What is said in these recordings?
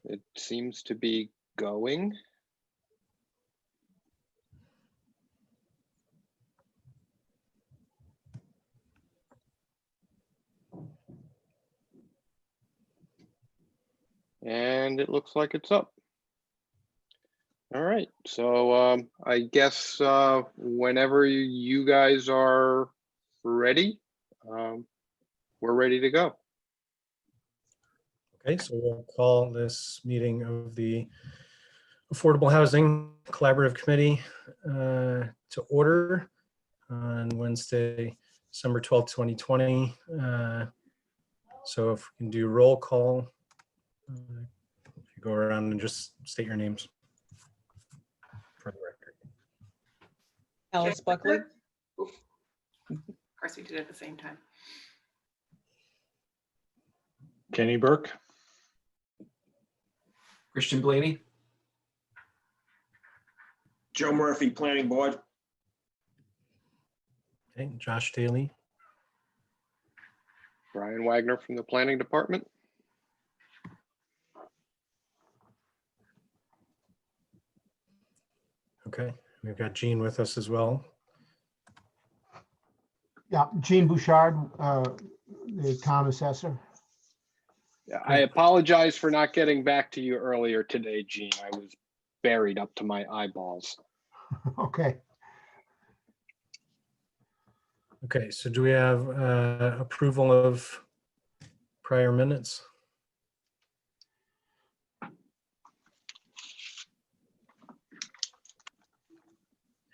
It seems to be going. And it looks like it's up. All right, so I guess whenever you guys are ready, we're ready to go. Okay, so we'll call this meeting of the Affordable Housing Collaborative Committee to order on Wednesday, December 12th, 2020. So if we can do roll call, if you go around and just state your names for the record. Alice Buckley. Of course, we did it at the same time. Kenny Burke. Christian Blaney. Joe Murphy, Planning Board. Okay, Josh Daly. Brian Wagner from the Planning Department. Okay, we've got Jean with us as well. Yeah, Jean Bouchard, the town assessor. Yeah, I apologize for not getting back to you earlier today, Gene. I was buried up to my eyeballs. Okay. Okay, so do we have approval of prior minutes?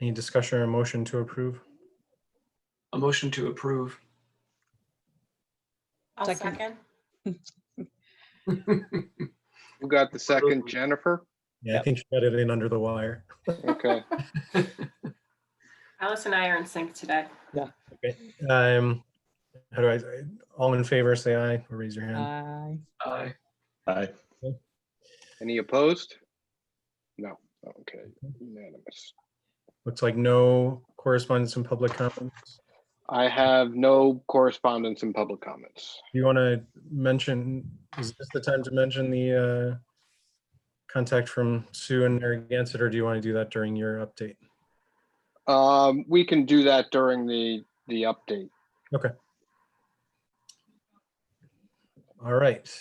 Any discussion or motion to approve? A motion to approve. I'll Second. second. Who got the second, Jennifer? Yeah, I think she got it in under the wire. Okay. Alice and I are in sync today. Okay. How do I, all in favor, say aye or raise your hand. Aye. Aye. Aye. Any opposed? No. Okay. Unanimous. Looks like no correspondence and public comments. I have no correspondence and public comments. Do you want to mention, is this the time to mention the contact from Sue and Narragansett, or do you want to do that during your update? We can do that during the update. Okay. All right.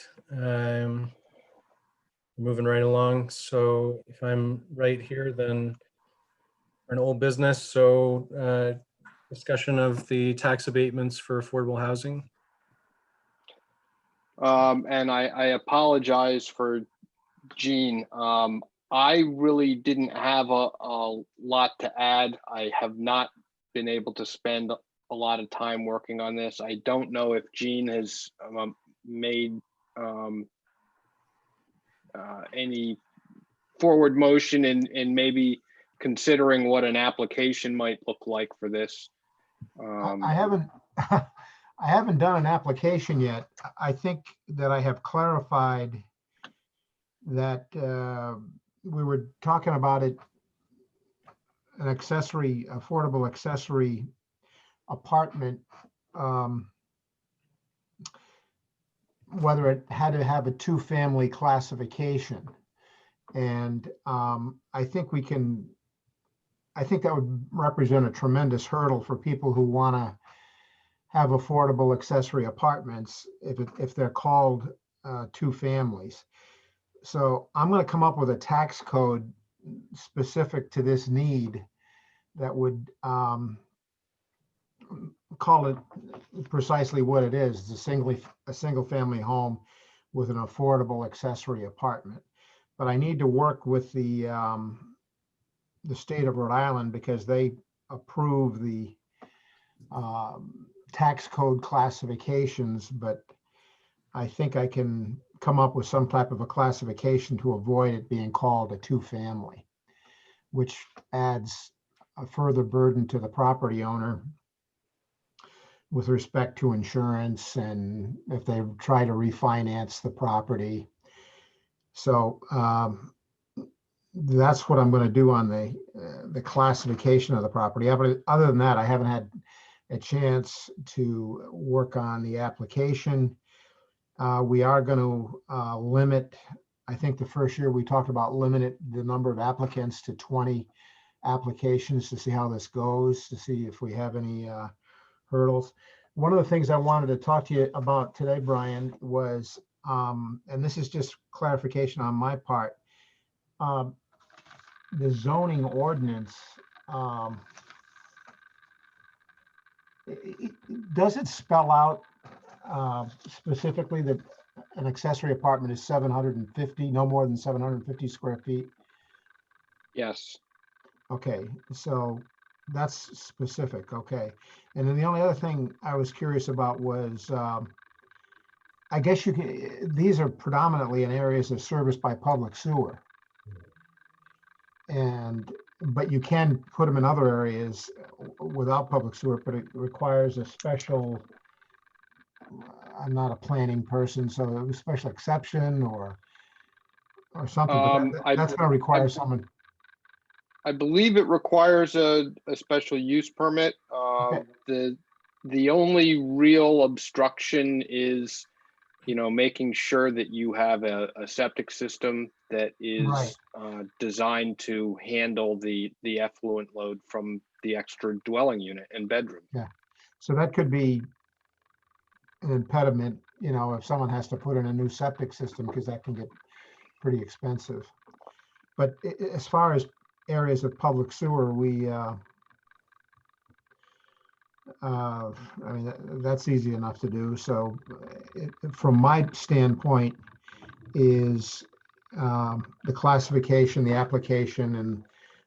Moving right along. So if I'm right here, then an old business. So discussion of the tax abatements for affordable housing. And I apologize for Gene. I really didn't have a lot to add. I have not been able to spend a lot of time working on this. I don't know if Gene has made any forward motion in maybe considering what an application might look like for this. I haven't, I haven't done an application yet. I think that I have clarified that we were talking about it, an accessory, affordable accessory apartment, whether it had to have a two-family classification. And I think we can, I think that would represent a tremendous hurdle for people who want to have affordable accessory apartments if they're called two families. So I'm going to come up with a tax code specific to this need that would call it precisely what it is. It's a single family home with an affordable accessory apartment. But I need to work with the state of Rhode Island because they approve the tax code classifications, but I think I can come up with some type of a classification to avoid it being called a two-family, which adds a further burden to the property owner with respect to insurance and if they try to refinance the property. So that's what I'm going to do on the classification of the property. But other than that, I haven't had a chance to work on the application. We are going to limit I think the first year we talked about limited the number of applicants to 20 applications to see how this goes, to see if we have any hurdles. One of the things I wanted to talk to you about today, Brian, was, and this is just clarification on my part, the zoning ordinance, does it spell out specifically that an accessory apartment is 750, no more than 750 square feet? Yes. Okay, so that's specific, okay. And then the only other thing I was curious about was, I guess you can, these are predominantly in areas of service by public sewer. But you can put them in other areas without public sewer, but it requires a special, I'm not a planning person, so a special exception or something, but that's gonna require someone. I believe it requires a special use permit. Okay. The only real obstruction is, making sure that you have a septic system that Right. is designed to handle the effluent load from the extra dwelling unit and bedroom. So that could be an impediment, if someone has to put in a new septic system, because that can get pretty expensive. But as far as areas of public sewer, we, I mean, that's easy enough to do. So from my standpoint is the classification, the application, and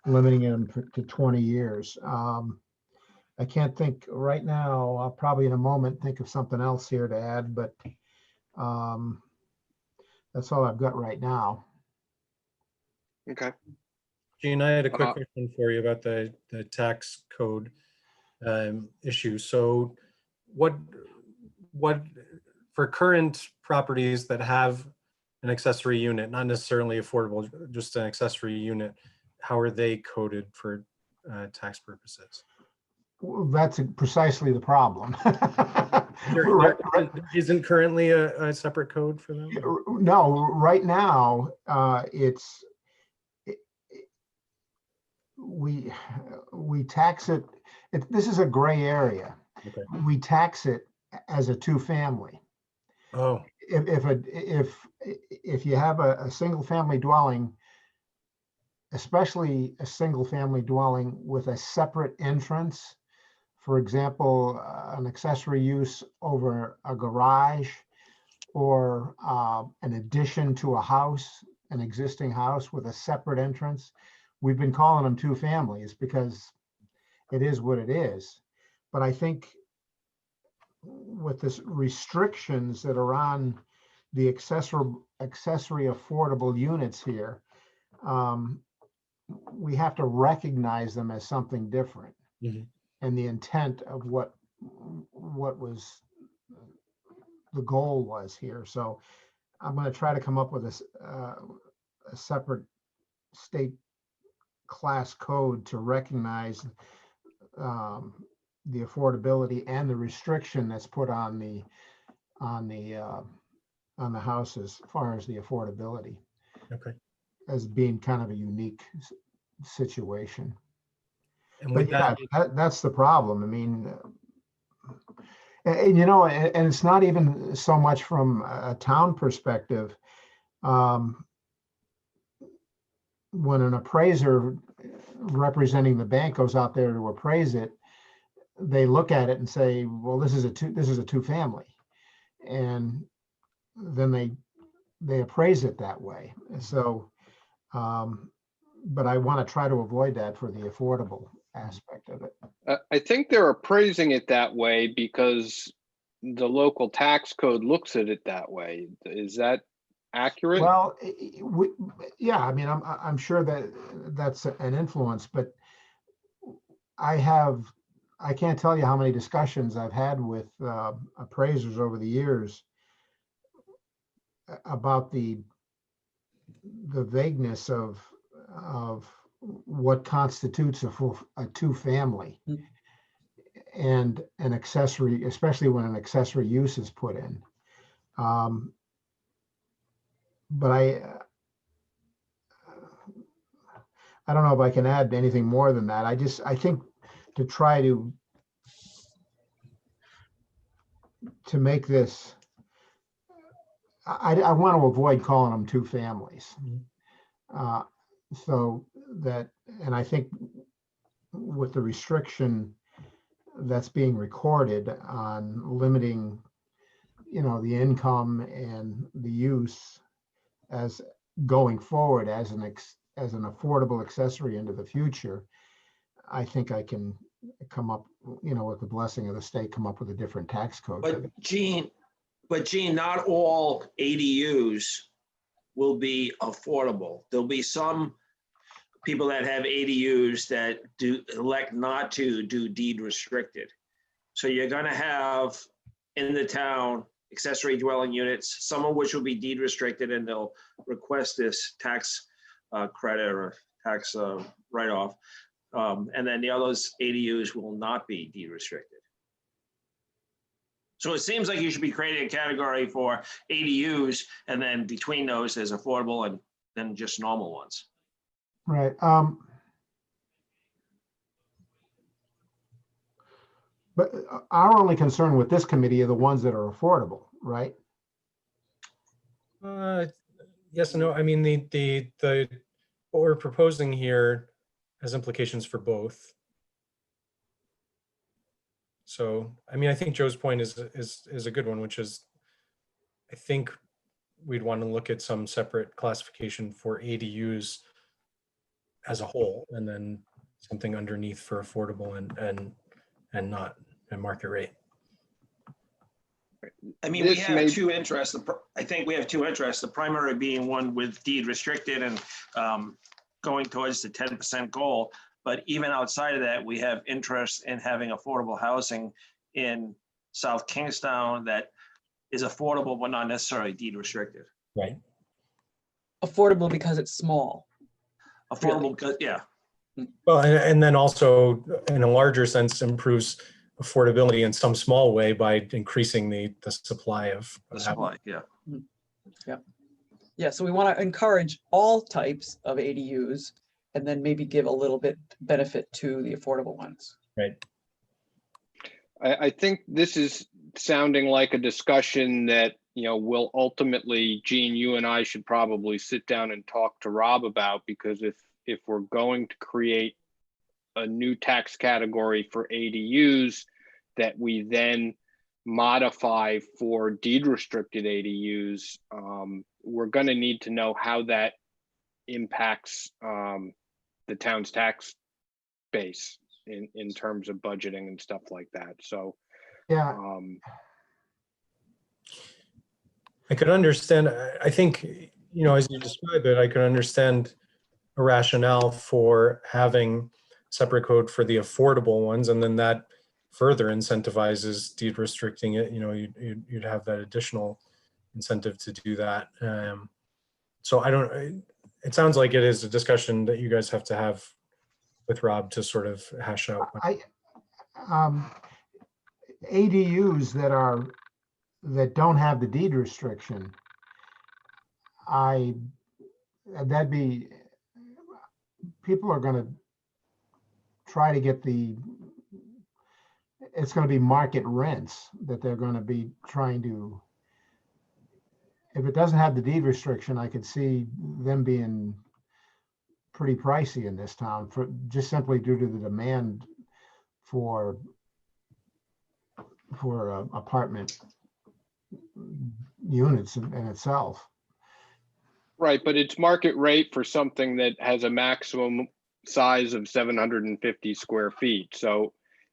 limiting them to 20 years. I can't think right now. I'll probably in a moment think of something else here to add, but that's all I've got right now. Okay. Gene, I had a quick question for you about the tax code issue. So what for current properties that have an accessory unit, not necessarily affordable, just an accessory unit, how are they coded for tax purposes? Well, that's precisely the problem. There isn't currently a separate code for them? No, right now, we tax it. This is a gray area. Okay. We tax it as a two-family. Oh, If you have a single family dwelling, especially a single family dwelling with a separate entrance, for example, an accessory use over a garage or an addition to a house, an existing house with a separate entrance, we've been calling them two families because it is what it is. But I think with this restrictions that are on the accessory affordable units here, we have to recognize them as something different. Mhm. And the intent of what was the goal was here. So I'm going to try to come up with a separate state class code to recognize the affordability and the restriction that's put on the house as far as the affordability. okay. As being kind of a unique situation. And But with that, that's the problem. I mean, and it's not even so much from a town perspective. When an appraiser representing the bank goes out there to appraise it, they look at it and say, well, this is a two family. And then they appraise it that way. So, but I want to try to avoid that for the affordable aspect of it. I think they're appraising it that way because the local tax code looks at it that way. Is that accurate? Well, yeah, I mean, I'm sure that that's an influence, but I can't tell you how many discussions I've had with appraisers over the years about the vagueness of what constitutes a two-family and an accessory, especially when an accessory use is put in. But I don't know if I can add anything more than that. I think to try to make this, I want to avoid calling them two families. So that, and I think with the restriction that's being recorded on limiting, the income and the use as going forward as as an affordable accessory into the future, I think I can come up, with the blessing of the state, come up with a different tax code. for But Gene, not all ADUs will be affordable. There'll be some people that have ADUs that elect not to do deed restricted. So you're gonna have in the town accessory dwelling units, some of which will be deed restricted, and they'll request this tax credit or tax write-off. And then the others ADUs will not be deed restricted. So it seems like you should be creating a category for ADUs, and then between those, there's affordable and then just normal ones. Right. But our only concern with this committee are the ones that are affordable, right? Yes and no. I mean, the what we're proposing here has implications for both. So, I mean, I think Joe's point is a good one, which is, I think we'd want to look at some separate classification for ADUs as a whole, and then something underneath for affordable and not and market rate. I mean, we This have may- two interests. I think we have two interests, the primary being one with deed restricted and going towards the 10% goal. But even outside of that, we have interest in having affordable housing in South Kingstown that is affordable, but not necessarily deed restricted. Right. Affordable because it's small. Affordable, because, yeah. Well, and then also in a larger sense improves affordability in some small way by increasing the supply of The supply, yeah. Yeah, so we want to encourage all types of ADUs and then maybe give a little bit benefit to the affordable ones. Right. I think this is sounding like a discussion that, will ultimately, Gene, you and I should probably sit down and talk to Rob about, because if we're going to create a new tax category for ADUs that we then modify for deed restricted ADUs, we're going to need to know how that impacts the town's tax base in terms of budgeting and stuff like that. So Yeah. I could understand, I think, as you describe it, I could understand a rationale for having separate code for the affordable ones, and then that further incentivizes deed restricting it. You'd have that additional incentive to do that. So it sounds like it is a discussion that you guys have to have with Rob to sort of hash out. ADUs that don't have the deed restriction, people are going to try to get it's going to be market rents that they're going to be trying to, if it doesn't have the deed restriction, I could see them being pretty pricey in this town for just simply due to the demand for apartment units in itself. right, but it's market rate for something that has a maximum size of 750 square feet. So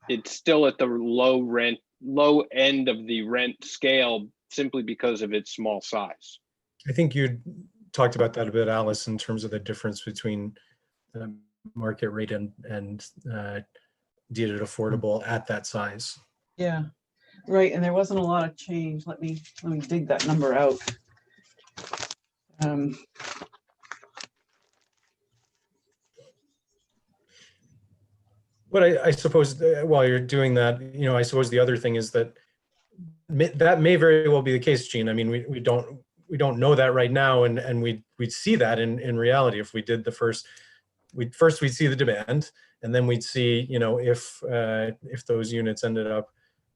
it's still at the low end of the rent scale simply because of its small size. I think you talked about that a bit, Alice, in terms of the difference between market rate and deeded affordable at that size. Yeah, right. And there wasn't a lot of change. Let me dig that number out. But I suppose while you're doing that, I suppose the other thing is that that may very well be the case, Gene. I mean, we don't know that right now, and we'd see that in reality if we did the first we'd see the demand, and then we'd see, if those units ended up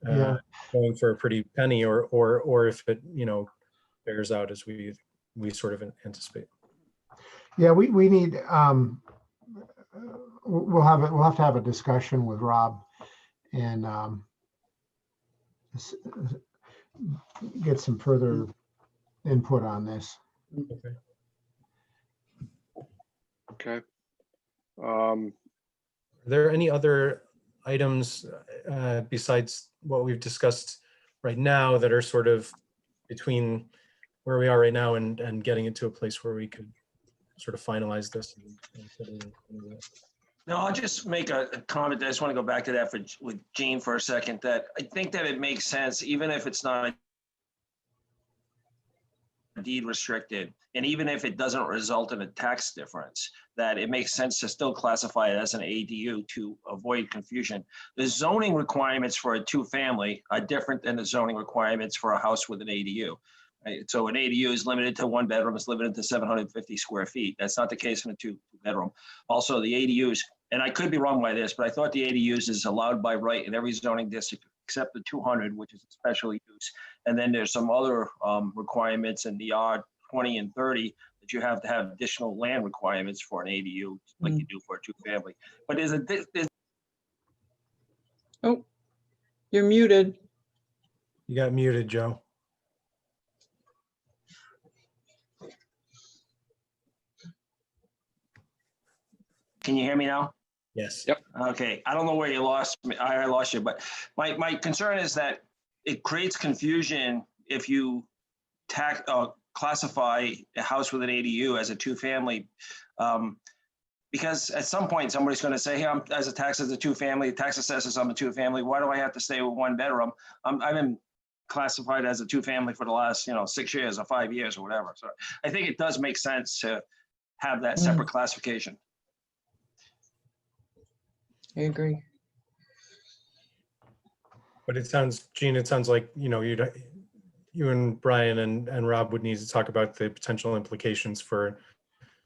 Yeah. going for a pretty penny, or if it, bears out as we sort of anticipate. Yeah, we need, we'll have to have a discussion with Rob and get some further input on this. Okay. Okay. Are there any other items besides what we've discussed right now that are sort of between where we are right now and getting it to a place where we could sort of finalize this? No, I'll just make a comment. I just want to go back to that with Gene for a second, that I think that it makes sense, even if it's not deed restricted, and even if it doesn't result in a tax difference, that it makes sense to still classify it as an ADU to avoid confusion. The zoning requirements for a two-family are different than the zoning requirements for a house with an ADU. Right? So an ADU is limited to one bedroom, it's limited to 750 square feet. That's not the case in a two-bedroom. Also, the ADUs, and I could be wrong by this, but I thought the ADUs is allowed by right in every zoning district except the 200, which is a special use. And then there's some other requirements in the R 20 and 30 that you have to have additional land requirements for an ADU, like you do for a two-family. But Oh, you're muted. You got muted, Joe. can you hear me now? Yes. Yep. Okay, I don't know where you lost me. I lost you, but my concern is that it creates confusion if you classify a house with an ADU as a two-family, because at some point somebody's going to say, "Hey, I'm as a tax as a two-family. Tax assessors, I'm a two-family. Why do I have to stay with one bedroom? I've been classified as a two-family for the last 6 years or 5 years or whatever." So I think it does make sense to have that separate classification. I agree. But Gene, it sounds like, you and Brian and Rob would need to talk about the potential implications for.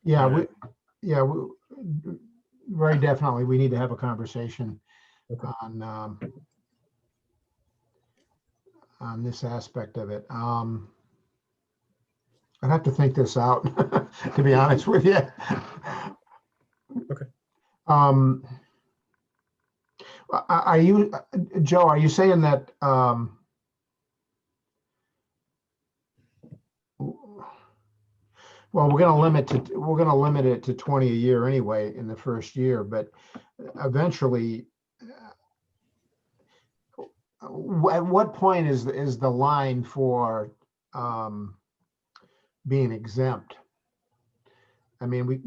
Yeah, very definitely, we need to have a conversation Okay. on this aspect of it. I'd have to think this out, to be honest with you. Okay. Are you, Joe, are you saying that, well, we're going to limit it to 20 a year anyway in the first year, but eventually, at what point is the line for being exempt? I mean,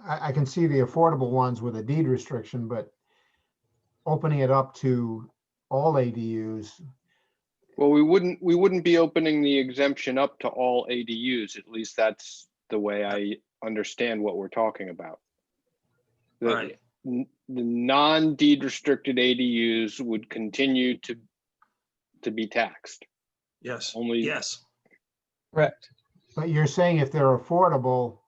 I can see the affordable ones with a deed restriction, but opening it up to all ADUs. Well, we wouldn't be opening the exemption up to all ADUs. At least that's the way I understand what we're talking about. The, Right. the non-deed restricted ADUs would continue to be taxed. Yes. Only Yes. Correct. But you're saying if they're affordable,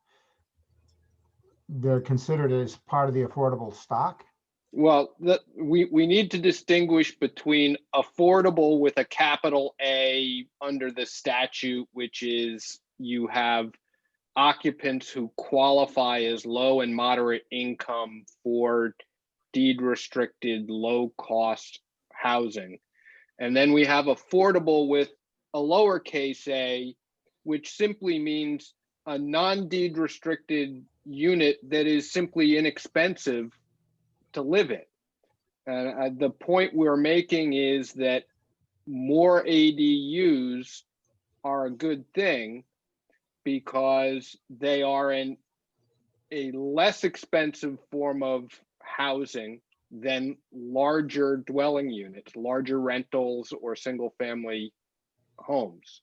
they're considered as part of the affordable stock? Well, we need to distinguish between affordable with a capital A under the statute, which is you have occupants who qualify as low and moderate income for deed restricted, low cost housing. And then we have affordable with a lowercase a, which simply means a non-deed restricted unit that is simply inexpensive to live in. And the point we're making is that more ADUs are a good thing because they are a less expensive form of housing than larger dwelling units, larger rentals or single family homes,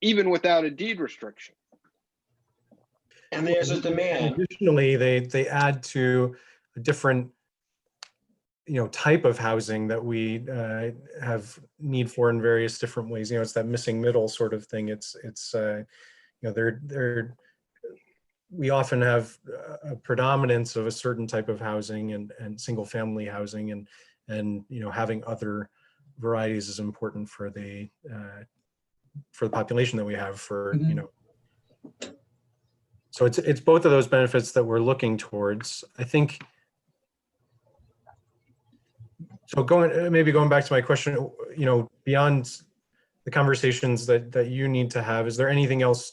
even without a deed restriction. And there's a demand. Additionally, they add to a different type of housing that we have need for in various different ways. It's that missing middle sort of thing. They're we often have a predominance of a certain type of housing and single family housing, and having other varieties is important for the population that we have for Mhm. So it's both of those benefits that we're looking towards. I think. So maybe going back to my question, beyond the conversations that you need to have, is there anything else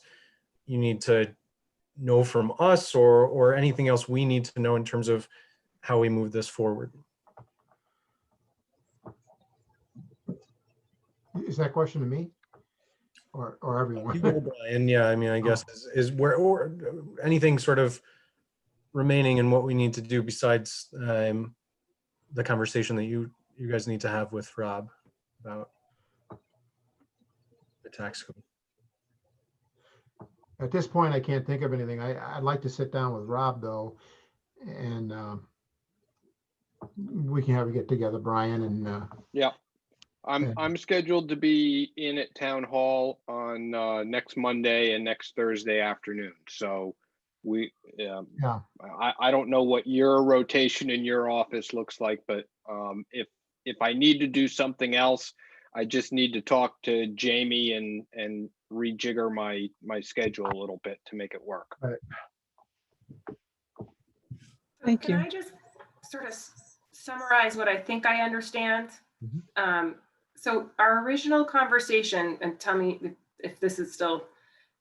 you need to know from us, or anything else we need to know in terms of how we move this forward? Is that question to me? Or everyone? You go, Brian. Yeah, I mean, I guess is where, or anything sort of remaining in what we need to do besides the conversation that you guys need to have with Rob about the tax code. At this point, I can't think of anything. I'd like to sit down with Rob though, and we can have a get together, Brian, and Yeah, Yeah. I'm scheduled to be in at town hall on next Monday and next Thursday afternoon. So we, yeah, I don't know what your rotation in your office looks like, but if I need to do something else, I just need to talk to Jamie and rejigger my schedule a little bit to make it work. Thank Can you. I just sort of summarize what I think I understand? So our original conversation, and tell me if this is still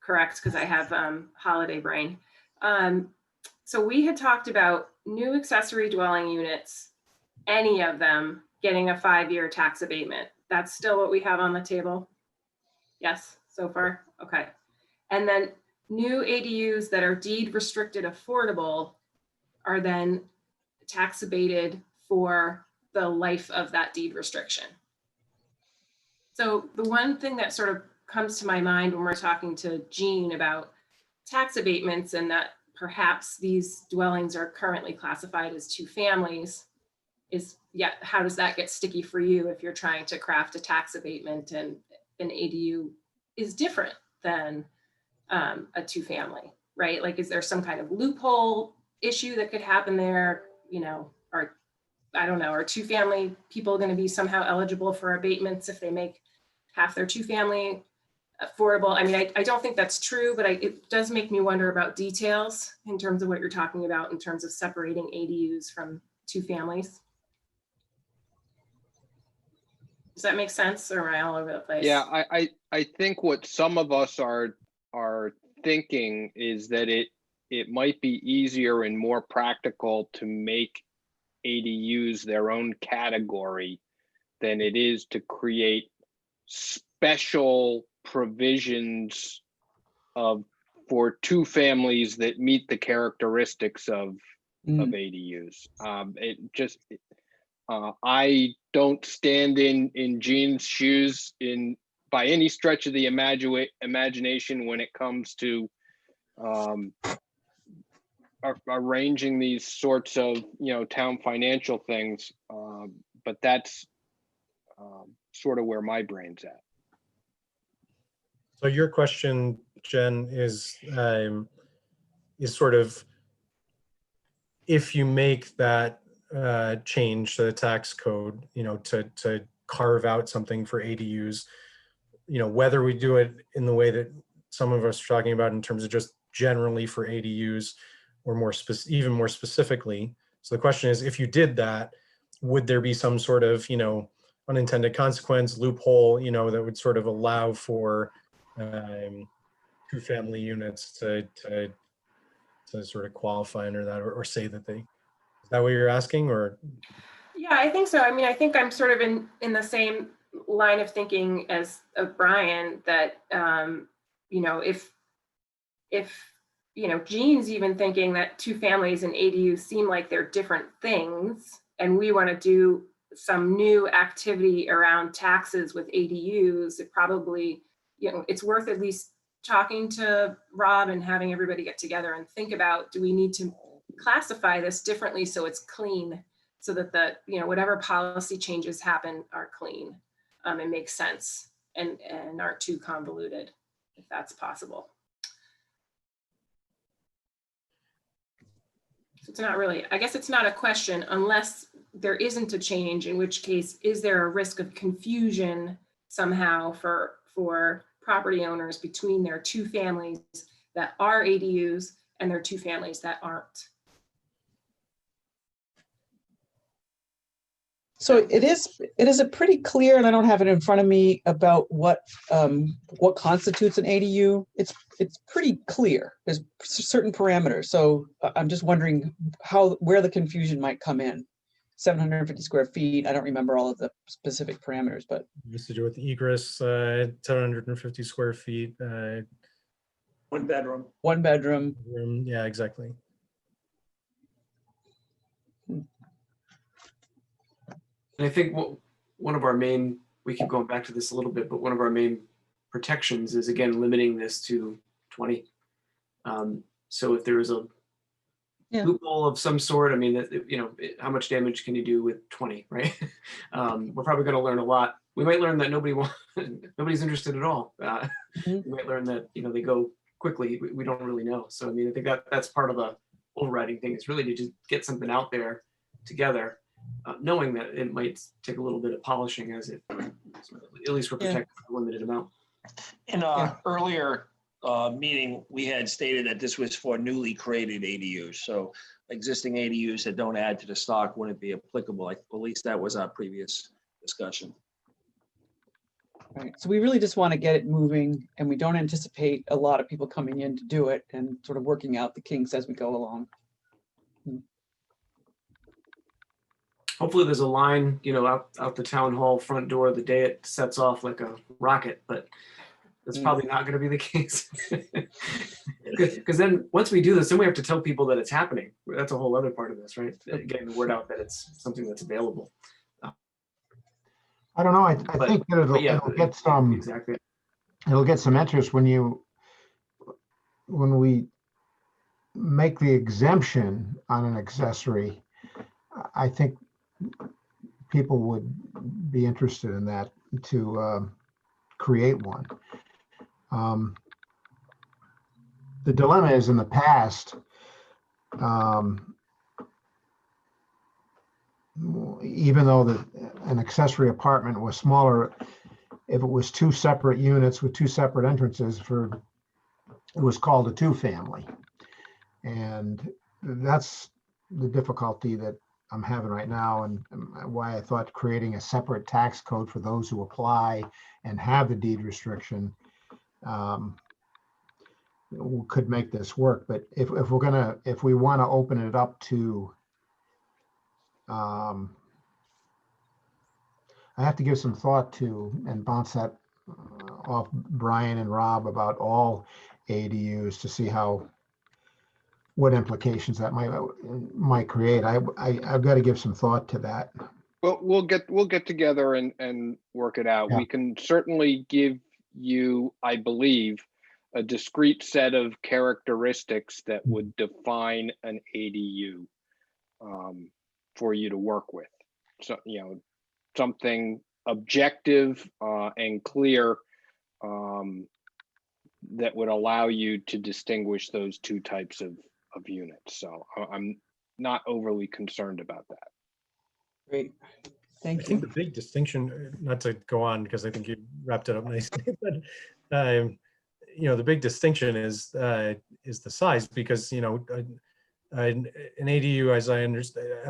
correct, because I have holiday brain. So we had talked about new accessory dwelling units, any of them getting a 5-year tax abatement. That's still what we have on the table? Yes, so far? Okay. And then new ADUs that are deed restricted affordable are then tax abated for the life of that deed restriction. So the one thing that sort of comes to my mind when we're talking to Jean about tax abatements, and that perhaps these dwellings are currently classified as 2 families, is, yeah, how does that get sticky for you if you're trying to craft a tax abatement and an ADU is different than a 2 family, right? Like, is there some kind of loophole issue that could happen there? Or I don't know, are 2 family people going to be somehow eligible for abatements if they make half their 2 family affordable? I mean, I don't think that's true, but it does make me wonder about details in terms of what you're talking about in terms of separating ADUs from 2 families. Does that make sense, or am I all over the place? Yeah, I think what some of us are thinking is that it might be easier and more practical to make ADUs their own category than it is to create special provisions for 2 families that meet the characteristics of ADUs. I don't stand in Jean's shoes by any stretch of the imagination when it comes to arranging these sorts of town financial things, but that's sort of where my brain's at. So your question, Jen, is sort of, if you make that change to the tax code, to carve out something for ADUs, whether we do it in the way that some of us are talking about in terms of just generally for ADUs, or even more specifically. So the question is, if you did that, would there be some sort of, unintended consequence, loophole, that would sort of allow for 2 family units to sort of qualify under that, or say that is that what you're asking? Or Yeah, I think so. I mean, I think I'm sort of in the same line of thinking as Brian, that if Jean's even thinking that 2 families and ADUs seem like they're different things, and we want to do some new activity around taxes with ADUs, it probably, it's worth at least talking to Rob and having everybody get together and think about, do we need to classify this differently so it's clean, so that whatever policy changes happen are clean and make sense and aren't too convoluted, if that's possible. So it's not really, I guess it's not a question unless there isn't a change, in which case, is there a risk of confusion somehow for property owners between their two families that are ADUs and their two families that aren't? So it is a pretty clear, and I don't have it in front of me, about what constitutes an ADU. It's pretty clear. There's certain parameters. So I'm just wondering where the confusion might come in. 750 square feet. I don't remember all of the specific parameters, but Just to do with the egress, 750 square feet. One bedroom. one bedroom. Room, yeah, exactly. And I think one of our main, we keep going back to this a little bit, but one of our main protections is, again, limiting this to 20. So if there is a Yeah. loophole of some sort, I mean, how much damage can you do with 20, right? We're probably going to learn a lot. We might learn that nobody's interested at all. Mhm. We might learn that, they go quickly. We don't really know. So, I mean, I think that's part of the overriding thing, is really to just get something out there together, knowing that it might take a little bit of polishing at least we're Yeah. protected a limited amount. In Yeah. earlier meeting, we had stated that this was for newly created ADUs. So existing ADUs that don't add to the stock wouldn't be applicable. At least that was our previous discussion. Right. So we really just want to get it moving, and we don't anticipate a lot of people coming in to do it, and sort of working out the kinks as we go along. Hopefully there's a line, out the town hall front door the day it sets off like a rocket, but that's probably not going to be the case. Because then once we do this, then we have to tell people that it's happening. That's a whole other part of this, right? Getting the word out that it's something that's available. I don't know. I But- think that But yeah, it'll get some, exactly. it'll get some interest when we make the exemption on an accessory. I think people would be interested in that, to create one. The dilemma is, in the past, even though an accessory apartment was smaller, if it was two separate units with two separate entrances, it was called a two-family. And that's the difficulty that I'm having right now, and why I thought creating a separate tax code for those who apply and have the deed restriction could make this work. But if we want to open it up to, I have to give some thought to and bounce that off Brian and Rob about all ADUs to see what implications that might create. I've got to give some thought to that. Well, we'll get together and work it out. Yeah. We can certainly give you, I believe, a discrete set of characteristics that would define an ADU for you to work with. So, something objective and clear that would allow you to distinguish those two types of units. So I'm not overly concerned about that. Great. I Thank think you. the big distinction, not to go on because I think you wrapped it up nicely, but the big distinction is the size, because an ADU, as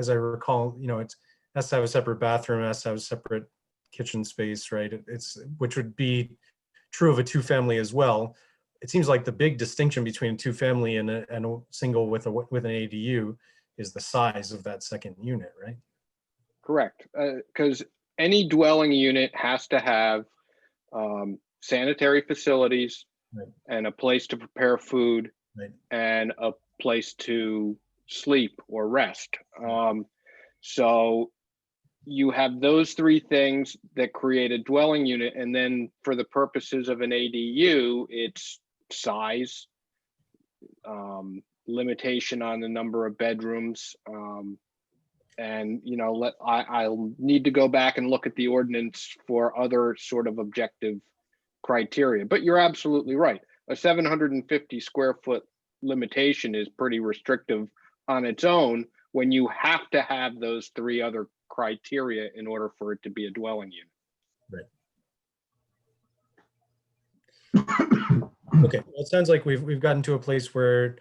I recall, it has to have a separate bathroom, has to have a separate kitchen space, right? Which would be true of a two-family as well. It seems like the big distinction between a two-family and a single with an ADU is the size of that second unit, right? Correct, because any dwelling unit has to have sanitary facilities, Right. and a place to prepare food, Right. and a place to sleep or rest. So you have those three things that create a dwelling unit, and then for the purposes of an ADU, it's size, limitation on the number of bedrooms, and I'll need to go back and look at the ordinance for other sort of objective criteria. But you're absolutely right. A 750 square foot limitation is pretty restrictive on its own when you have to have those three other criteria in order for it to be a dwelling unit. Okay, well, it sounds like we've gotten to a place where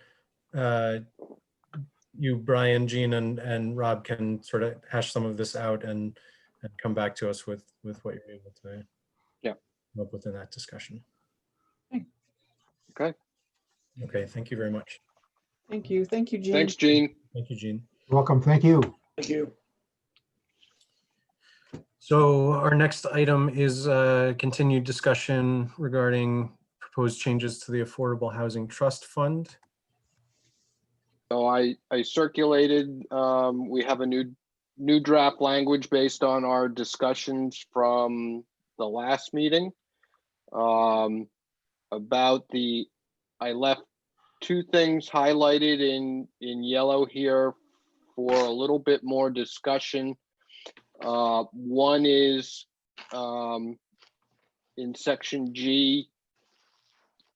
you, Brian, Jean, and Rob can sort of hash some of this out and come back to us with what you're able to come up with in that discussion. Okay. Okay, thank you very much. Thank you. Thank you, Jean. Thanks, Jean. Thank you, Jean. Welcome. Thank you. Thank you. So our next item is continued discussion regarding proposed changes to the Affordable Housing Trust Fund. So I circulated, we have a new draft language based on our discussions from the last meeting. I left two things highlighted in yellow here for a little bit more discussion. One is in section G,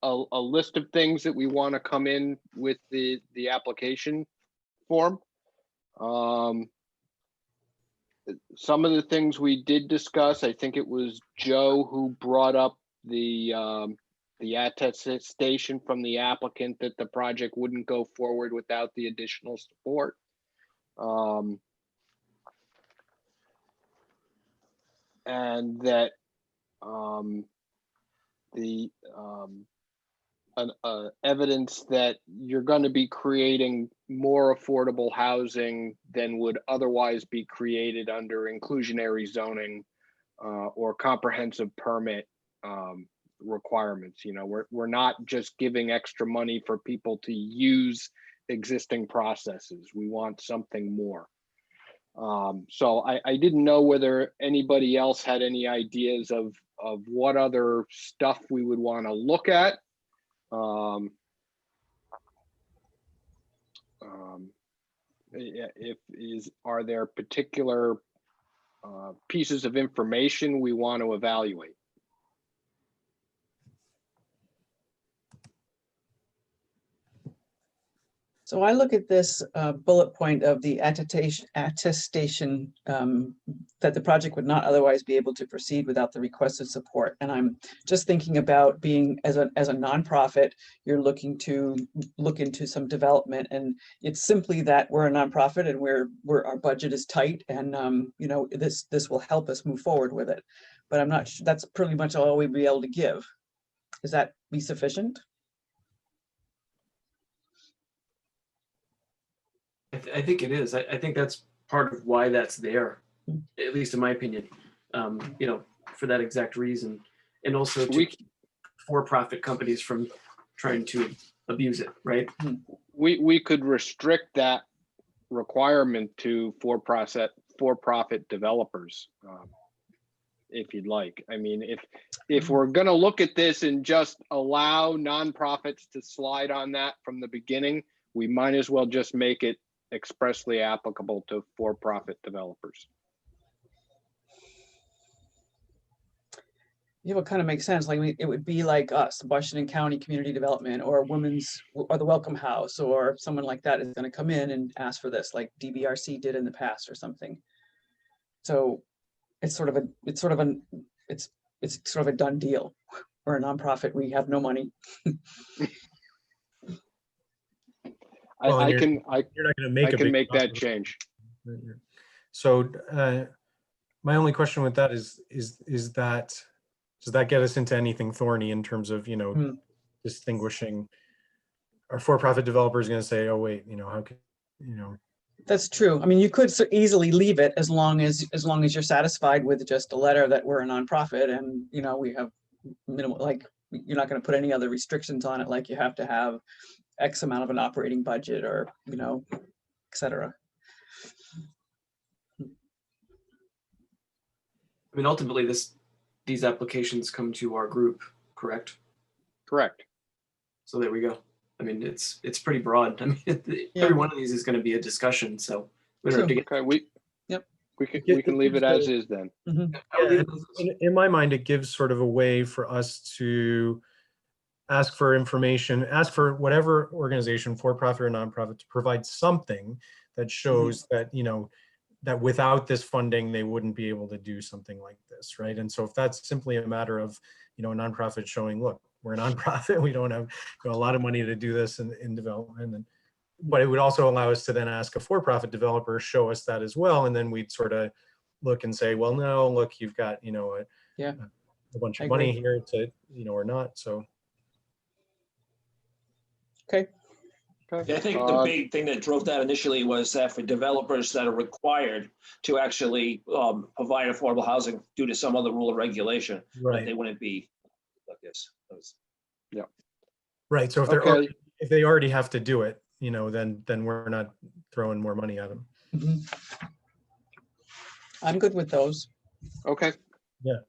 a list of things that we want to come in with the application form. Some of the things we did discuss, I think it was Joe who brought up the attestation from the applicant that the project wouldn't go forward without the additional support. And that evidence that you're going to be creating more affordable housing than would otherwise be created under inclusionary zoning or comprehensive permit requirements. You know, we're not just giving extra money for people to use existing processes. We want something more. So I didn't know whether anybody else had any ideas of what other stuff we would want to look at. Are there particular pieces of information we want to evaluate? So I look at this bullet point of the attestation that the project would not otherwise be able to proceed without the requested support. And I'm just thinking about being as a nonprofit, you're looking to look into some development, and it's simply that we're a nonprofit and our budget is tight, and you know, this will help us move forward with it. But I'm not sure that's pretty much all we'd be able to give. Does that be sufficient? I think it is. I think that's part of why that's there, at least in my opinion. You know, for that exact reason, and also to keep for-profit companies from trying to abuse it, right? We could restrict that requirement to for-profit developers, if you'd like. I mean, if we're going to look at this and just allow nonprofits to slide on that from the beginning, we might as well just make it expressly applicable to for-profit developers. Yeah, it kind of makes sense. Like it would be like us, Washington County Community Development, or the Welcome House, or someone like that is going to come in and ask for this, like DBRC did in the past or something. So it's sort of a done deal. We're a nonprofit. We have no money. Well, I you're can make that profit. change. So my only question with that is that, does that get us into anything thorny in terms of, you know, distinguishing? Are for-profit developers going to say, oh wait, you know, how can, you know? That's true. I mean, you could so easily leave it as long as you're satisfied with just a letter that we're a nonprofit, and you know, we have minimal, like, you're not going to put any other restrictions on it, like you have to have X amount of an operating budget, or, you know, et cetera. I mean, ultimately, these applications come to our group, correct? Correct. So there we go. I mean, it's pretty broad. I mean, every one of these is going to be a discussion. So we don't have to get. Okay, we can leave it as is then. Yeah, in my mind, it gives sort of a way for us to ask for information, ask for whatever organization, for-profit or nonprofit, to provide something that shows that, you know, that without this funding, they wouldn't be able to do something like this, right? And so if that's simply a matter of, you know, a nonprofit showing, look, we're a nonprofit, we don't have, you know, a lot of money to do this in development, and but it would also allow us to then ask a for-profit developer, show us that as well, and then we'd sort of look and say, well, no, look, you've got, you know, Yeah, a bunch I of money agree. here to, you know, or not. So Okay. I think the big thing that drove that initially was that for developers that are required to actually provide affordable housing due to some other rule or regulation, that right, they wouldn't be like this. right. So if they're Okay. if they already have to do it, you know, then we're not throwing more money at them. Mhm. I'm good with those. Okay. Yeah.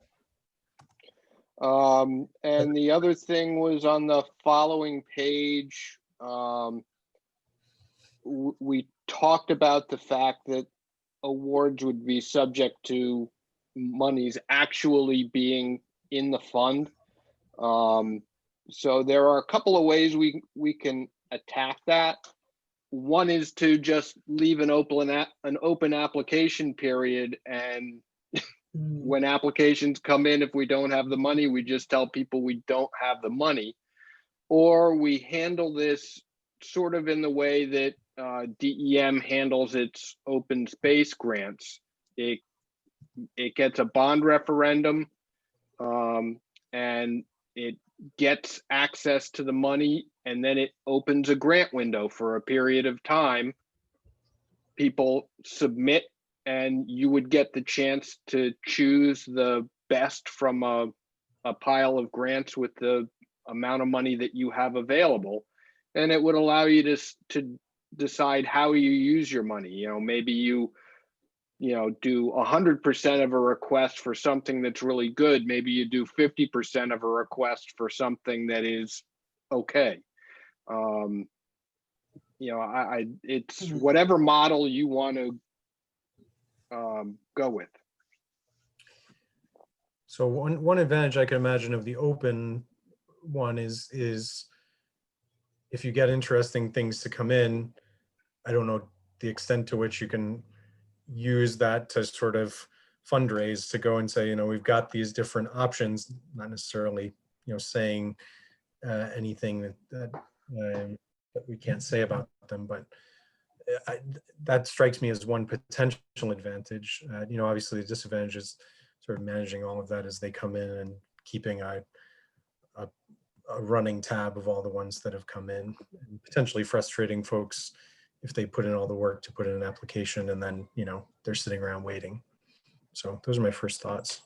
And the other thing was on the following page. We talked about the fact that awards would be subject to monies actually being in the fund. So there are a couple of ways we can attack that. One is to just leave an open application period, and when applications come in, if we don't have the money, we just tell people we don't have the money. Or we handle this sort of in the way that DEM handles its open space grants. It gets a bond referendum, and it gets access to the money, and then it opens a grant window for a period of time. People submit, and you would get the chance to choose the best from a pile of grants with the amount of money that you have available. And it would allow you to decide how you use your money. You know, maybe you do 100% of a request for something that's really good. Maybe you do 50% of a request for something that is okay. It's whatever model you want to go with. So one advantage I can imagine of the open one is if you get interesting things to come in, I don't know the extent to which you can use that to sort of fundraise, to go and say, you know, we've got these different options, not necessarily, you know, saying anything that we can't say about them, but that strikes me as one potential advantage. You know, obviously the disadvantage is sort of managing all of that as they come in and keeping a running tab of all the ones that have come in, and potentially frustrating folks if they put in all the work to put in an application and then, you know, they're sitting around waiting. So those are my first thoughts.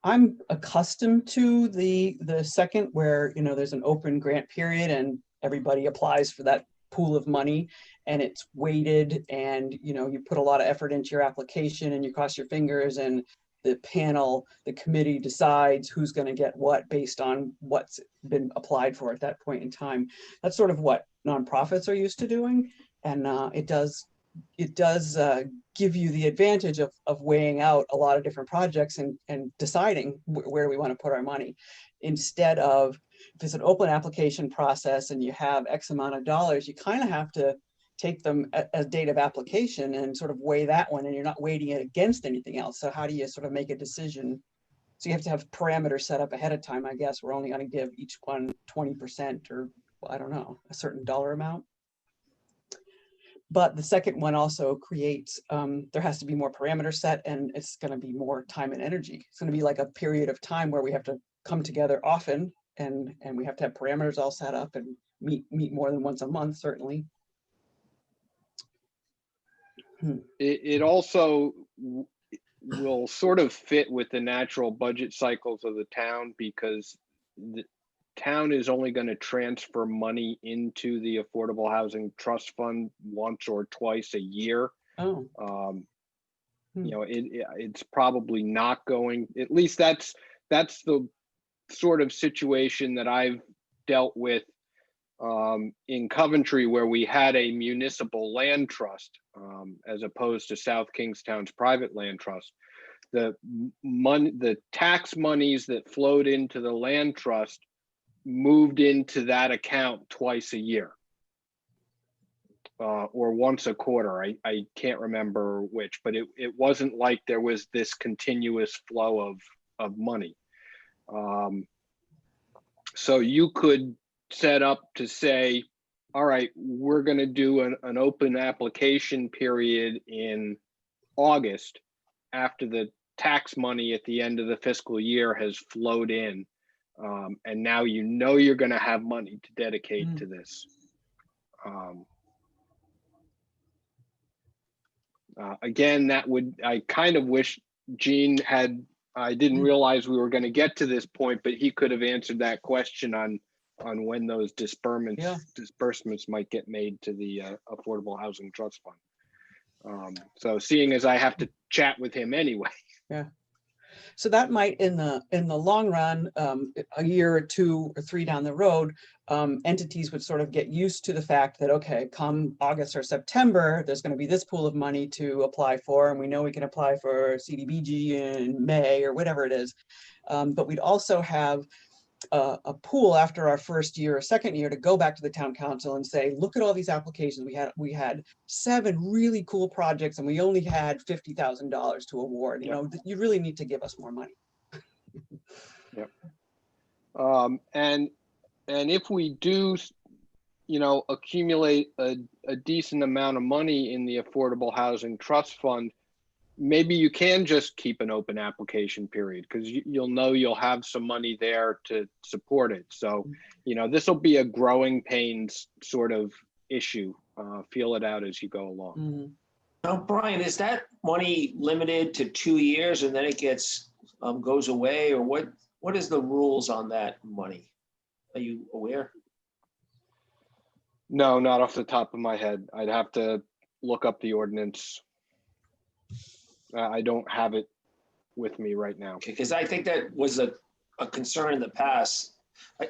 I'm accustomed to the second, where, you know, there's an open grant period and everybody applies for that pool of money, and it's weighted, and, you know, you put a lot of effort into your application and you cross your fingers, and the committee decides who's going to get what based on what's been applied for at that point in time. That's sort of what nonprofits are used to doing, and it does give you the advantage of weighing out a lot of different projects and deciding where we want to put our money, instead of, if it's an open application process and you have X amount of dollars, you kind of have to take them as date of application and sort of weigh that one, and you're not weighting it against anything else. So how do you sort of make a decision? So you have to have parameters set up ahead of time, I guess. We're only going to give each one 20%, or I don't know, a certain dollar amount. But the second one also creates, there has to be more parameters set, and it's going to be more time and energy. It's going to be like a period of time where we have to come together often, and we have to have parameters all set up and meet more than once a month, certainly. It also will sort of fit with the natural budget cycles of the town, because the town is only going to transfer money into the Affordable Housing Trust Fund once or twice a year. Oh. You know, it's probably not going, at least that's the sort of situation that I've dealt with in Coventry, where we had a municipal land trust as opposed to South Kingstown's private land trust. the money, the tax monies that flowed into the land trust moved into that account twice a year. Or once a quarter. I can't remember which, but it wasn't like there was this continuous flow of money. So you could set up to say, all right, we're going to do an open application period in August after the tax money at the end of the fiscal year has flowed in. And now you know you're going to have money to dedicate to this. Again, I kind of wish Gene had, I didn't realize we were going to get to this point, but he could have answered that question on when those disbursements might get made to the Affordable Housing Trust Fund. So seeing as I have to chat with him anyway. Yeah. So that might, in the long run, a year or 2 or 3 down the road, entities would sort of get used to the fact that, okay, come August or September, there's going to be this pool of money to apply for, and we know we can apply for CDBG in May or whatever it is. But we'd also have a pool after our first year or second year to go back to the town council and say, look at all these applications. We had 7 really cool projects and we only had $50,000 to award. You know, you really need to give us more money. Yep. And if we do, you know, accumulate a decent amount of money in the Affordable Housing Trust Fund, maybe you can just keep an open application period, because you'll know you'll have some money there to support it. So, you know, this will be a growing pains sort of issue. Feel it out as you go along. Mm-hmm. Now, Brian, is that money limited to 2 years and then it gets goes away, or what is the rules on that money? Are you aware? No, not off the top of my head. I'd have to look up the ordinance. I don't have it with me right now. Because I think that was a concern in the past. I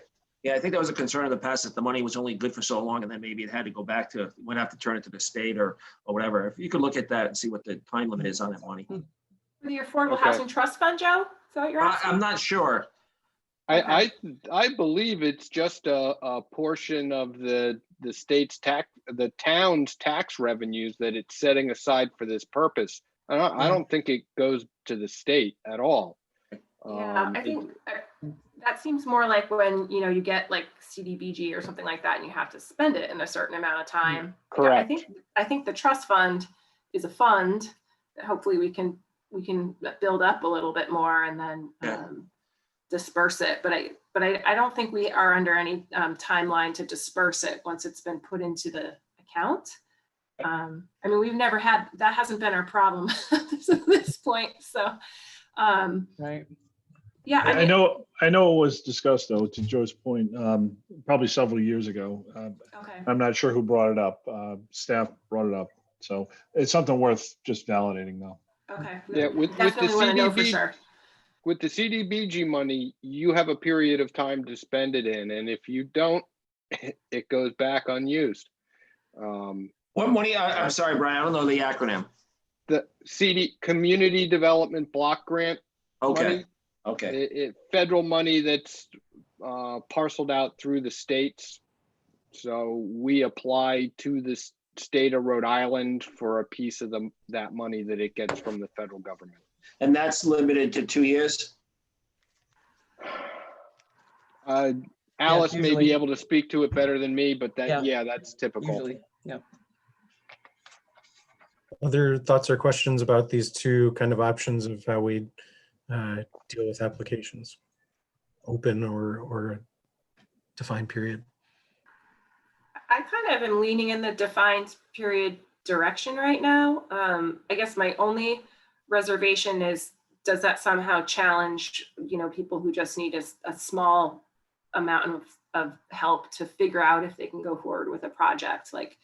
think that was a concern in the past, that the money was only good for so long and then maybe it had to go back to, would have to turn it to the state or whatever. If you could look at that and see what the time limit is on that money. The Affordable Okay. Housing Trust Fund, Joe? Is that what you're asking? I'm not sure. I believe it's just a portion of the state's the town's tax revenues that it's setting aside for this purpose. I don't think it goes to the state at all. Yeah, I think that seems more like when, you know, you get like CDBG or something like that and you have to spend it in a certain amount of time. Correct. I think the trust fund is a fund that hopefully we can build up a little bit more and then disperse it. But I don't think we are under any timeline to disperse it once it's been put into the account. I mean, we've never had, that hasn't been our problem at this point. So, Right. yeah. I know it was discussed, though, to Joe's point, probably several years ago. Okay. I'm not sure who brought it up. Staff brought it up. So it's something worth just validating, though. Okay. Yeah, with the Definitely want to know for sure. With the CDBG money, you have a period of time to spend it in, and if you don't, it goes back unused. What money? I'm sorry, Brian, I don't know the acronym. The Community Development Block Grant Okay. money. Okay. Federal money that's parceled out through the states. So we apply to the state of Rhode Island for a piece of that money that it gets from the federal government. And that's limited to 2 years? Alice may usually. be able to speak to it better than me, but that's typical. Usually, yeah. Other thoughts or questions about these two kind of options of how we deal with applications? Open or defined period? I kind of am leaning in the defined period direction right now. I guess my only reservation is, does that somehow challenge, you know, people who just need a small amount of help to figure out if they can go forward with a project? Like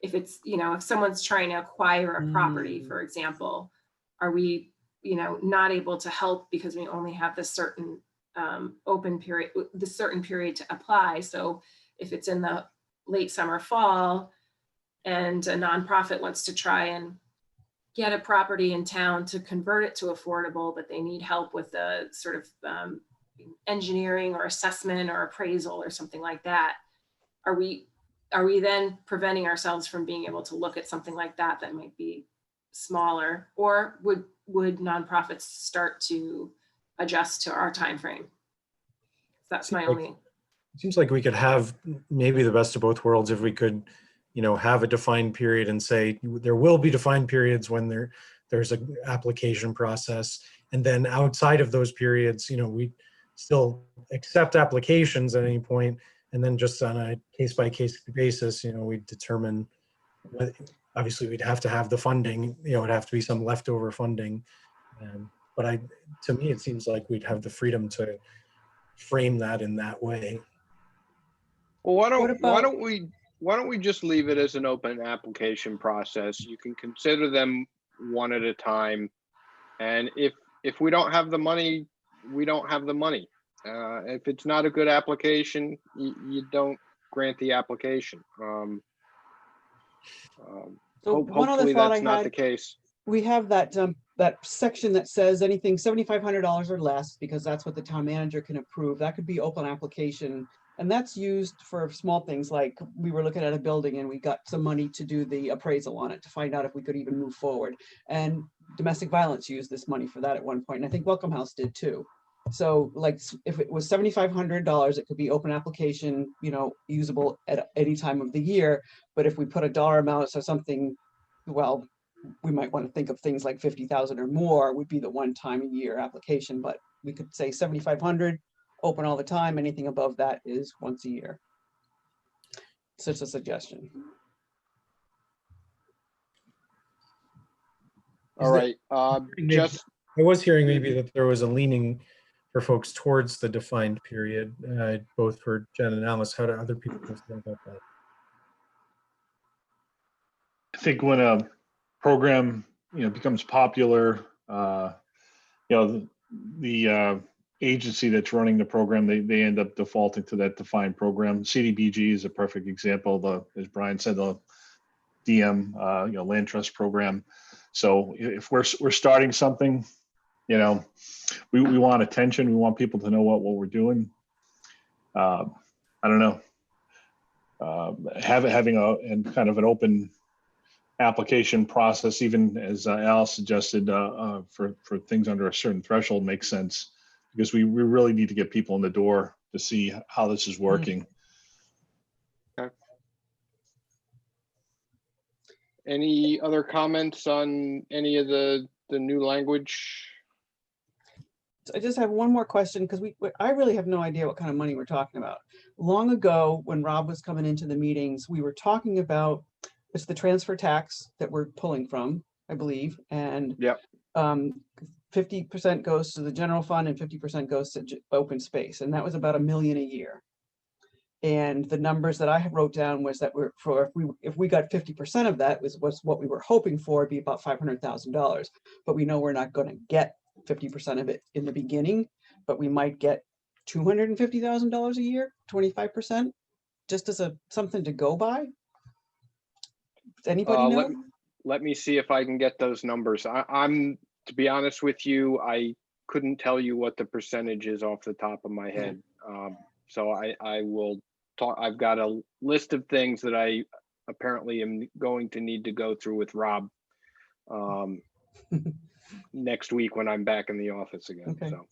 if it's, you know, if someone's trying to acquire a property, for example, are we, you know, not able to help because we only have this certain open period, this certain period to apply? So if it's in the late summer, fall, and a nonprofit wants to try and get a property in town to convert it to affordable, but they need help with the sort of engineering or assessment or appraisal or something like that. Are we then preventing ourselves from being able to look at something like that that might be smaller, or would nonprofits start to adjust to our time frame? That's my only. It seems like we could have maybe the best of both worlds if we could, have a defined period and say there will be defined periods when there's an application process, and then outside of those periods, we still accept applications at any point, and then just on a case-by-case basis, we determine what, obviously we'd have to have the funding, it'd have to be some leftover funding. But to me, it seems like we'd have the freedom to frame that in that way. Well, What about- why don't we just leave it as an open application process? You can consider them one at a time. And if we don't have the money, we don't have the money. If it's not a good application, you don't grant the application. So one other Hopefully thought that's I not had, the case. we have that section that says anything $7,500 or less, because that's what the town manager can approve. That could be open application. And that's used for small things, like we were looking at a building and we got some money to do the appraisal on it to find out if we could even move forward. And domestic violence used this money for that at one point. And I think Welcome House did too. So like if it was $7,500, it could be open application, usable at any time of the year. But if we put a dollar amount or something, well, we might want to think of things like 50,000 or more would be the one time a year application, but we could say 7,500, open all the time. Anything above that is once a year. It's just a suggestion. All right. Just I was hearing maybe that there was a leaning for folks towards the defined period, both for Jen and Alice. How do other people feel about that? I think when a program, becomes popular, the agency that's running the program, they end up defaulting to that defined program. CDBG is a perfect example. As Brian said, the DM, land trust program. So if we're starting something, we want attention. We want people to know what we're doing. I don't know. Having and kind of an open application process, even as Al suggested, for things under a certain threshold makes sense, because we really need to get people in the door to see how this is working. Okay. Any other comments on any of the new language? I just have one more question, because I really have no idea what kind of money we're talking about. Long ago, when Rob was coming into the meetings, we were talking about, it's the transfer tax that we're pulling from, I believe, and Yep. 50% goes to the general fund and 50% goes to open space, and that was about $1 million a year. And the numbers that I wrote down was that if we got 50% of that was what we were hoping for, it'd be about $500,000. But we know we're not going to get 50% of it in the beginning, but we might get $250,000 a year, 25%, just as something to go by. Does anybody know? Let me see if I can get those numbers. I'm, to be honest with you, I couldn't tell you what the percentage is off the top of my head. So I will talk. I've got a list of things that I apparently am going to need to go through with Rob next week when I'm back in the office again. Okay. So.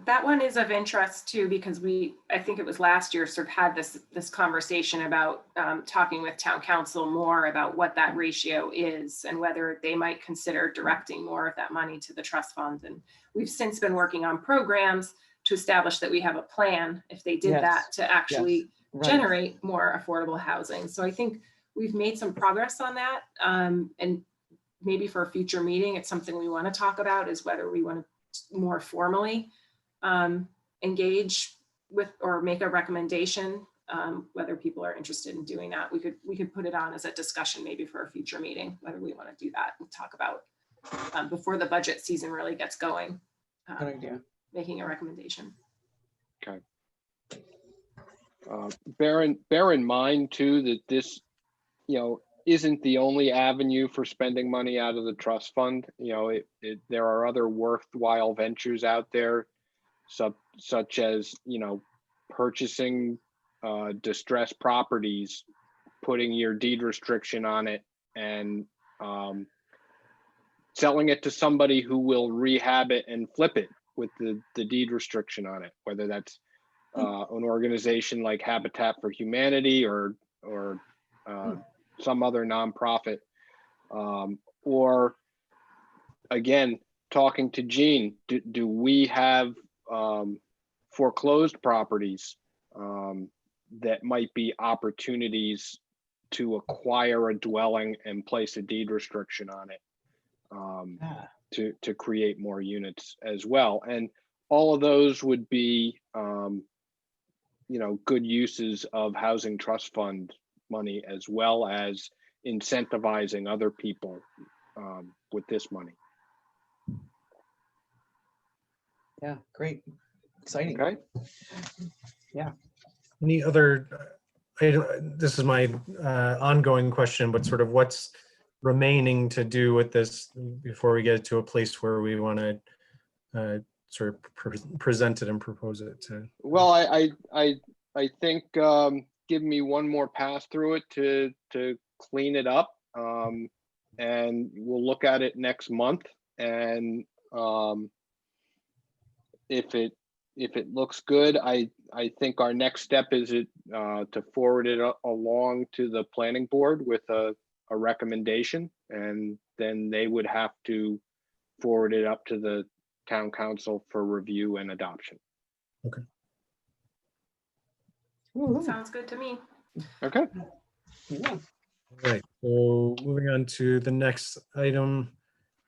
That one is of interest too, because I think it was last year, sort of had this conversation about talking with town council more about what that ratio is and whether they might consider directing more of that money to the trust fund. And we've since been working on programs to establish that we have a plan, if they did that, to actually generate more affordable housing. So I think we've made some progress on that. And maybe for a future meeting, it's something we want to talk about, is whether we want to more formally engage with or make a recommendation, whether people are interested in doing that. We could put it on as a discussion maybe for a future meeting, whether we want to do that and talk about before the budget season really gets going. Good idea. Making a recommendation. Okay. Bear in mind too that this, isn't the only avenue for spending money out of the trust fund. You know, there are other worthwhile ventures out there, such as, you know, purchasing distressed properties, putting your deed restriction on it, and selling it to somebody who will rehab it and flip it with the deed restriction on it, whether that's an organization like Habitat for Humanity or some other nonprofit, or again, talking to Gene, do we have foreclosed properties that might be opportunities to acquire a dwelling and place a deed restriction on it, to create more units as well. And all of those would be, you know, good uses of housing trust fund money, as well as incentivizing other people with this money. Yeah, great. Exciting. Okay. Any other, this is my ongoing question, but sort of what's remaining to do with this before we get to a place where we want to sort of present it and propose it to? Well, I think give me one more pass through it to clean it up, and we'll look at it next month. And if it looks good, I think our next step is to forward it along to the planning board with a recommendation, and then they would have to forward it up to the town council for review and adoption. Okay. Woo-hoo. Sounds good to me. Okay. Yeah. All right, so moving on to the next item,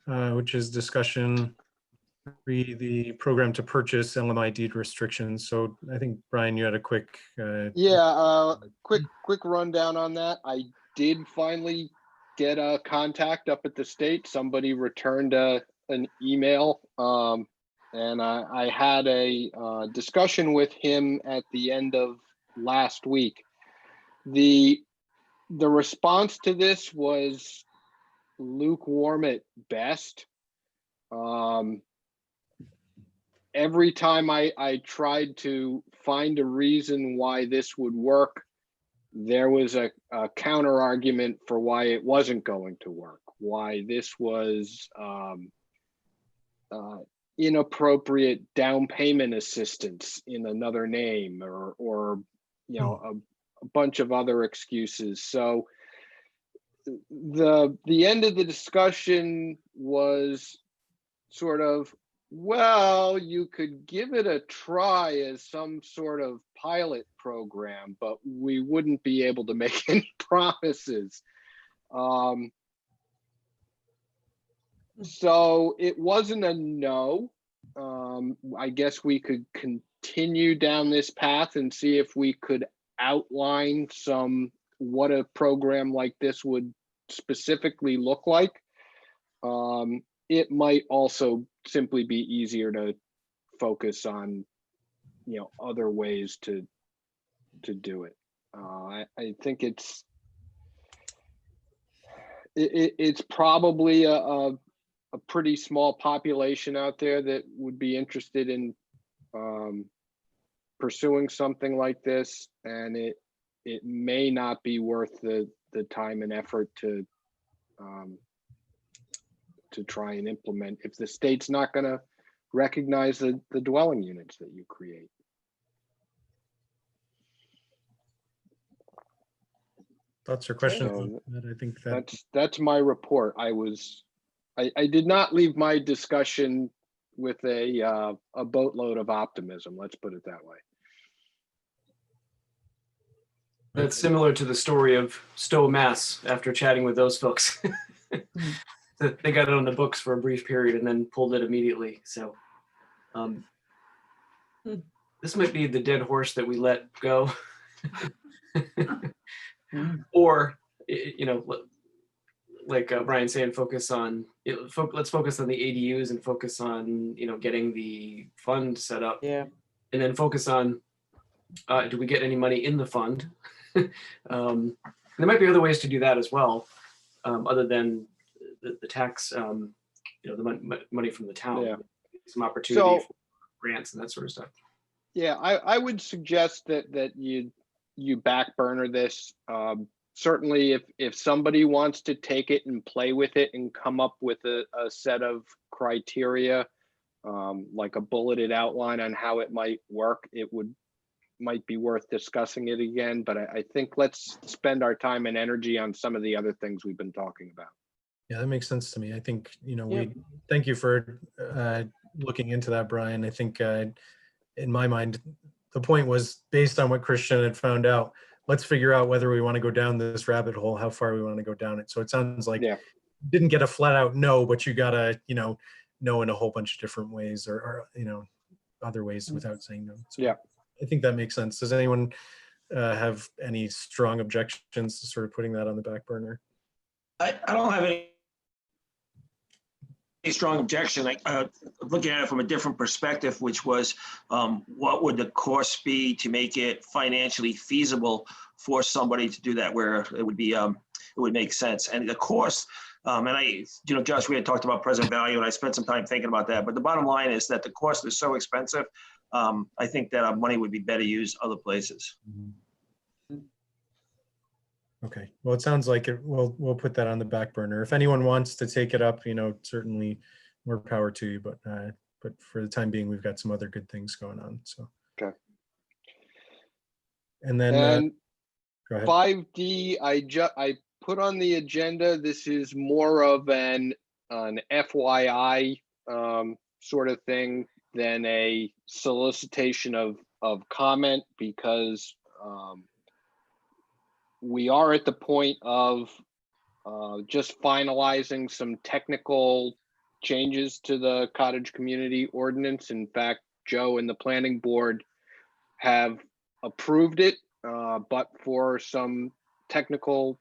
which is discussion the program to purchase LMI deed restrictions. So I think, Brian, you had a quick quick rundown on that. I did finally get a contact up at the state. Somebody returned an email, and I had a discussion with him at the end of last week. The response to this was lukewarm at best. Every time I tried to find a reason why this would work, there was a counter argument for why it wasn't going to work, why this was inappropriate down payment assistance in another name, or you know, a bunch of other excuses. So the end of the discussion was sort of, well, you could give it a try as some sort of pilot program, but we wouldn't be able to make any promises. So it wasn't a no. I guess we could continue down this path and see if we could outline what a program like this would specifically look like. It might also simply be easier to focus on, you know, other ways to do it. I think it's probably a pretty small population out there that would be interested in pursuing something like this, and it may not be worth the time and effort to try and implement if the state's not going to recognize the dwelling units that you create. Thoughts or questions? So I think that's my report. I did not leave my discussion with a boatload of optimism. Let's put it that way. That's similar to the story of Stowe, Mass. After chatting with those folks. They got it on the books for a brief period and then pulled it immediately. So this might be the dead horse that we let go. Or, you know, like Brian's saying, let's focus on the ADUs and focus on, you know, getting the fund set up. Yeah. And then focus on, do we get any money in the fund? There might be other ways to do that as well, other than the tax, the money from the town. Yeah. Some opportunity So- for grants and that sort of stuff. Yeah, I would suggest that you back burner this. Certainly, if somebody wants to take it and play with it and come up with a set of criteria, like a bulleted outline on how it might work, might be worth discussing it again. But I think let's spend our time and energy on some of the other things we've been talking about. Yeah, that makes sense to me. I think, Yep. we thank you for looking into that, Brian. I think in my mind, the point was based on what Christian had found out. Let's figure out whether we want to go down this rabbit hole, how far we want to go down it. So it sounds like Yeah. didn't get a flat out no, but you gotta, know in a whole bunch of different ways or other ways without saying no. So Yeah. I think that makes sense. Does anyone have any strong objections to sort of putting that on the back burner? I don't have any strong objection. Like looking at it from a different perspective, which was what would the cost be to make it financially feasible for somebody to do that, where it would be it would make sense. And the cost, and Josh, we had talked about present value, and I spent some time thinking about that. But the bottom line is that the cost is so expensive. I think that our money would be better used other places. Okay, well, it sounds like we'll put that on the back burner. If anyone wants to take it up, certainly more power to you, but for the time being, we've got some other good things going on, so. Okay. And then, And go ahead. 5D, I put on the agenda. This is more of an FYI sort of thing than a solicitation of comment, because we are at the point of just finalizing some technical changes to the cottage community ordinance. In fact, Joe and the planning board have approved it, but for some technical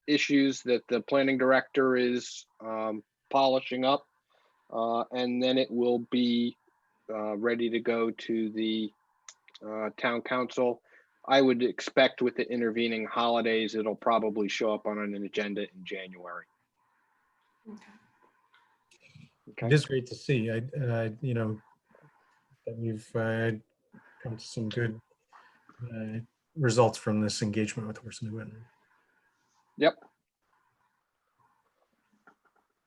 issues that the planning director is polishing up, and then it will be ready to go to the town council. I would expect with the intervening holidays, it'll probably show up on an agenda in January. It is great to see, that we've come to some good results from this engagement with Horse and Witten. Yep.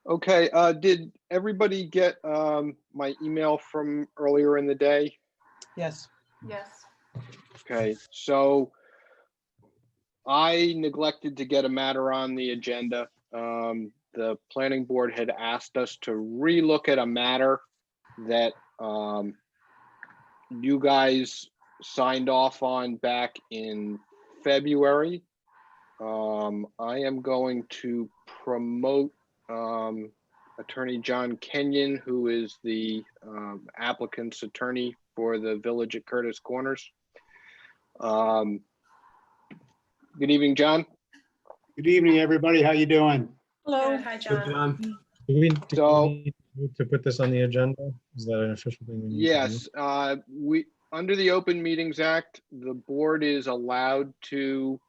Okay, did everybody get my email from earlier in the day? Yes. Yes. Okay, so I neglected to get a matter on the agenda. The planning board had asked us to relook at a matter that you guys signed off on back in February. I am going to promote Attorney John Kenyon, who is the applicant's attorney for the village at Curtis Corners. Good evening, John. Good evening, everybody. How you doing? Hello. Good. Hi, Good, John. John. Do we So- need to put this on the agenda? Is that an official thing we need to do? Yes, we, under the Open Meetings Act, the board is allowed to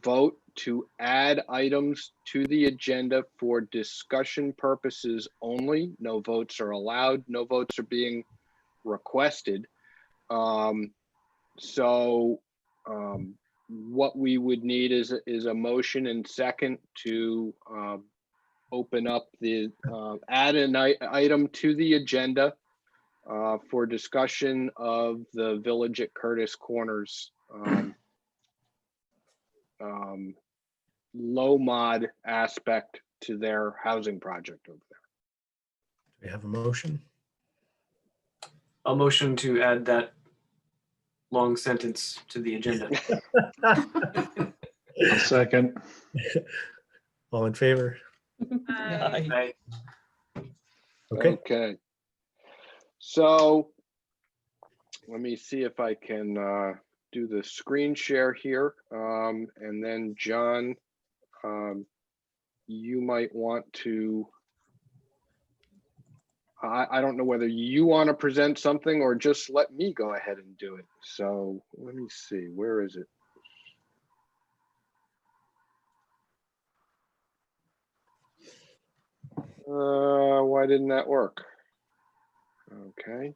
vote to add items to the agenda for discussion purposes only. No votes are allowed. No votes are being requested. What we would need is a motion and second to open up the, add an item to the agenda for discussion of the Village at Curtis Corners low mod aspect to their housing project over there. Do we have a motion? I'll motion to add that long sentence to the agenda. A second. All in favor? Aye. Aye. Okay. Okay. So let me see if I can do the screen share here. And then John, you might want to, I don't know whether you want to present something or just let me go ahead and do it. So let me see, where is it? Why didn't that work? Okay.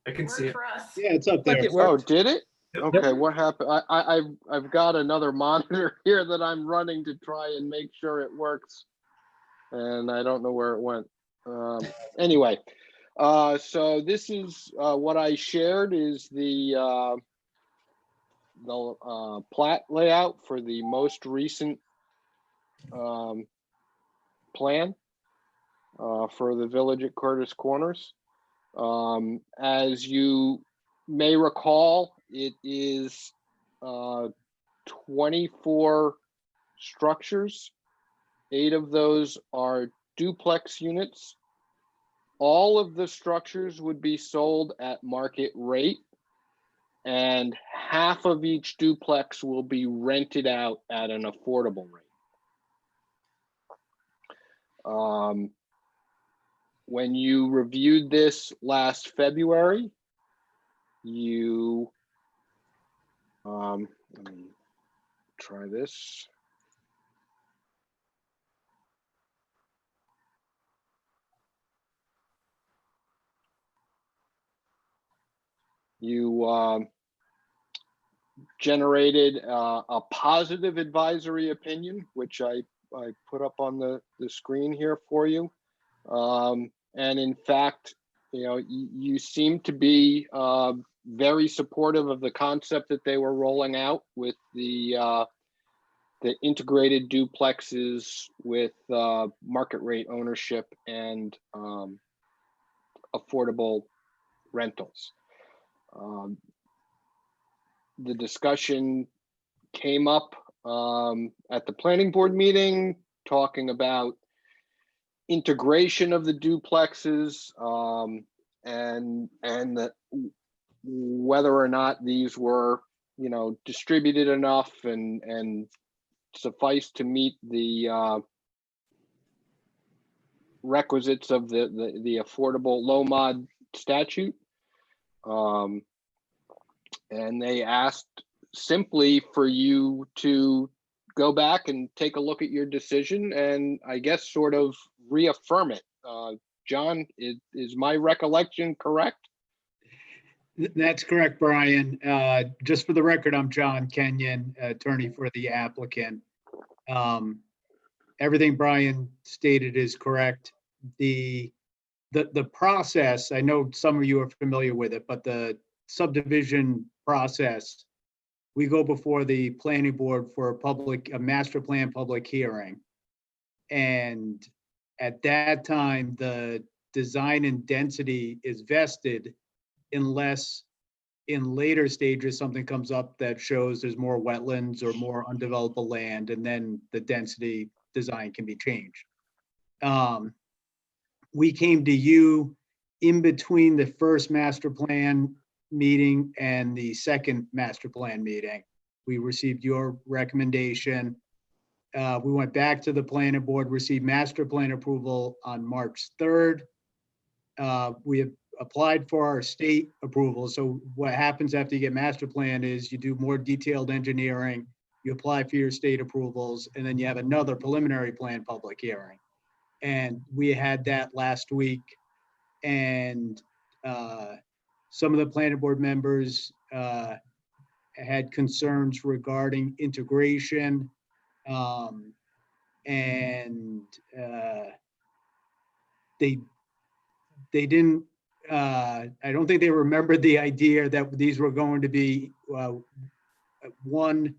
I can see Worked it. for us. Yeah, it's up Like there. it Oh, worked. did it? Yep. Okay, what happened? I've got another monitor here that I'm running to try and make sure it works, and I don't know where it went. Anyway, so this is what I shared is the plat layout for the most recent plan for the village at Curtis Corners. As you may recall, it is 24 structures. 8 of those are duplex units. All of the structures would be sold at market rate, and half of each duplex will be rented out at an affordable rate. When you reviewed this last February, you, let me try this. You generated a positive advisory opinion, which I put up on the screen here for you. And in fact, you know, you seem to be very supportive of the concept that they were rolling out with the integrated duplexes with market rate ownership and affordable rentals. The discussion came up at the planning board meeting, talking about integration of the duplexes and whether or not these were, you know, distributed enough and suffice to meet the requisites of the affordable low mod statute. And they asked simply for you to go back and take a look at your decision and I guess sort of reaffirm it. John, is my recollection correct? That's correct, Brian. Just for the record, I'm John Kenyon, attorney for the applicant. Everything Brian stated is correct. The process, I know some of you are familiar with it, but the subdivision process, we go before the planning board for a master plan public hearing. And at that time, the design and density is vested unless in later stages, something comes up that shows there's more wetlands or more undevelopable land, and then the density design can be changed. We came to you in between the first master plan meeting and the second master plan meeting. We received your recommendation. We went back to the planning board, received master plan approval on March 3rd. We have applied for our state approval. So what happens after you get master plan is you do more detailed engineering, you apply for your state approvals, and then you have another preliminary plan public hearing. And we had that last week. And some of the planning board members had concerns regarding integration. And they didn't, I don't think they remembered the idea that these were going to be one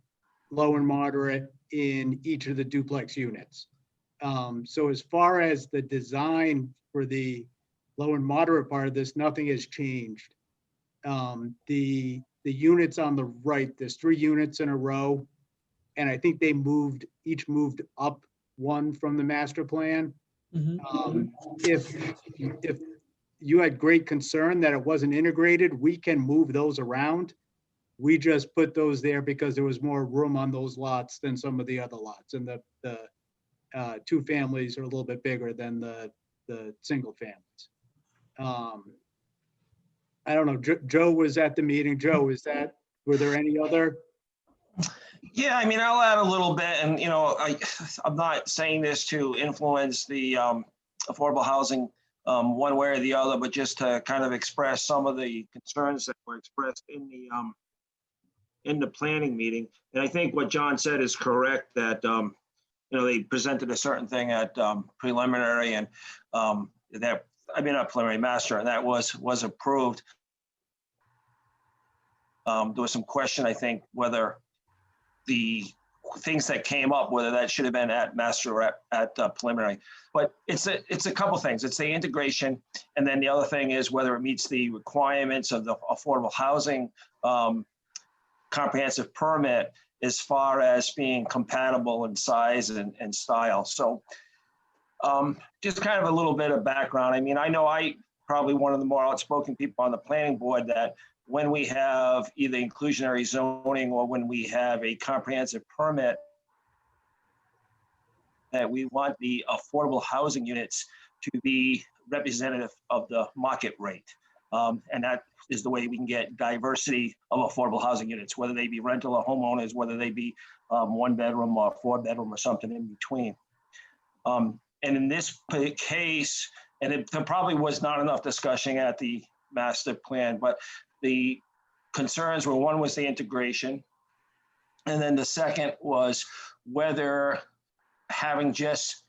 low and moderate in each of the duplex units. So as far as the design for the low and moderate part of this, nothing has changed. The units on the right, there's 3 units in a row, and I think they each moved up one from the master plan. If you had great concern that it wasn't integrated, we can move those around. We just put those there because there was more room on those lots than some of the other lots, and the 2 families are a little bit bigger than the single families. I don't know, Joe was at the meeting. Joe, were there any other? Yeah, I mean, I'll add a little bit, and I'm not saying this to influence the affordable housing one way or the other, but just to kind of express some of the concerns that were expressed in the planning meeting. And I think what John said is correct, that they presented a certain thing at preliminary, and that, I mean, not preliminary, master, and that was approved. There was some question, I think, whether the things that came up, whether that should have been at master or at preliminary. But it's a couple things. It's the integration, and then the other thing is whether it meets the requirements of the affordable housing comprehensive permit as far as being compatible in size and style. So just kind of a little bit of background. I mean, I know I probably one of the more outspoken people on the planning board that when we have either inclusionary zoning or when we have a comprehensive permit, that we want the affordable housing units to be representative of the market rate. And that is the way we can get diversity of affordable housing units, whether they be rental or homeowners, whether they be 1 bedroom or 4 bedroom or something in between. And in this case, and there probably was not enough discussion at the master plan, but the concerns were, one was the integration. And then the second was whether having just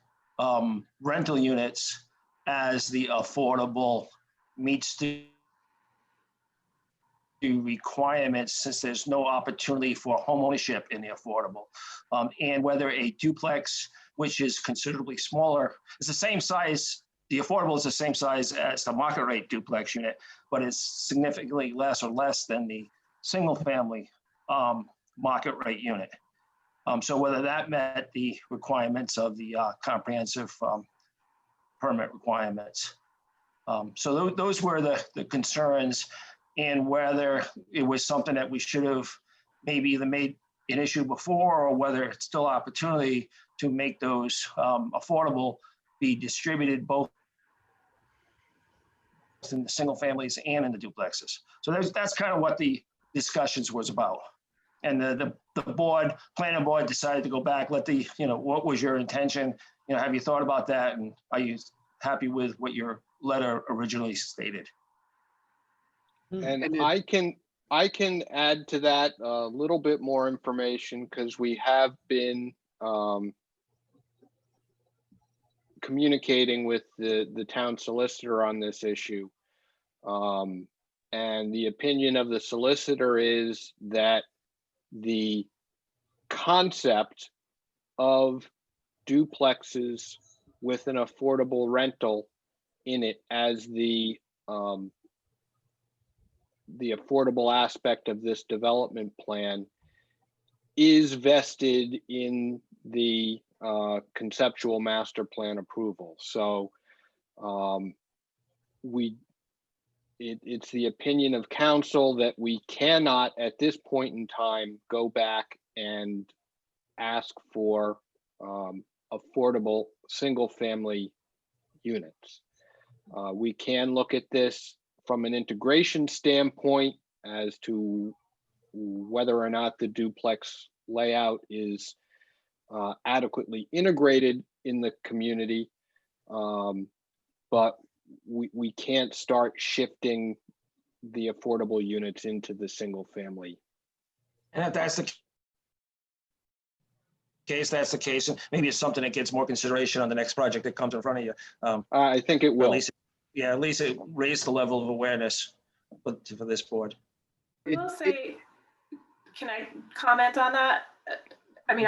rental units as the affordable meets the requirements, since there's no opportunity for home ownership in the affordable, and whether a duplex, which is considerably smaller, is the same size. The affordable is the same size as the market rate duplex unit, but it's significantly less than the single family market rate unit. So whether that met the requirements of the comprehensive permit requirements. So those were the concerns, and whether it was something that we should have maybe either made an issue before, or whether it's still opportunity to make those affordable, be distributed both in the single families and in the duplexes. So that's kind of what the discussions was about. And the planning board decided to go back, what was your intention? Have you thought about that? And are you happy with what your letter originally stated? And And I can add to that a little bit more information, because we have been communicating with the town solicitor on this issue. And the opinion of the solicitor is that the concept of duplexes with an affordable rental in it as the affordable aspect of this development plan is vested in the conceptual master plan approval. So it's the opinion of council that we cannot at this point in time go back and ask for affordable single family units. We can look at this from an integration standpoint as to whether or not the duplex layout is adequately integrated in the community, but we can't start shifting the affordable units into the single family. And if that's the case, that's the case. And maybe it's something that gets more consideration on the next project that comes in front of you. I think it will. At least it raised the level of awareness for this board. I will say, can I comment on that? I mean,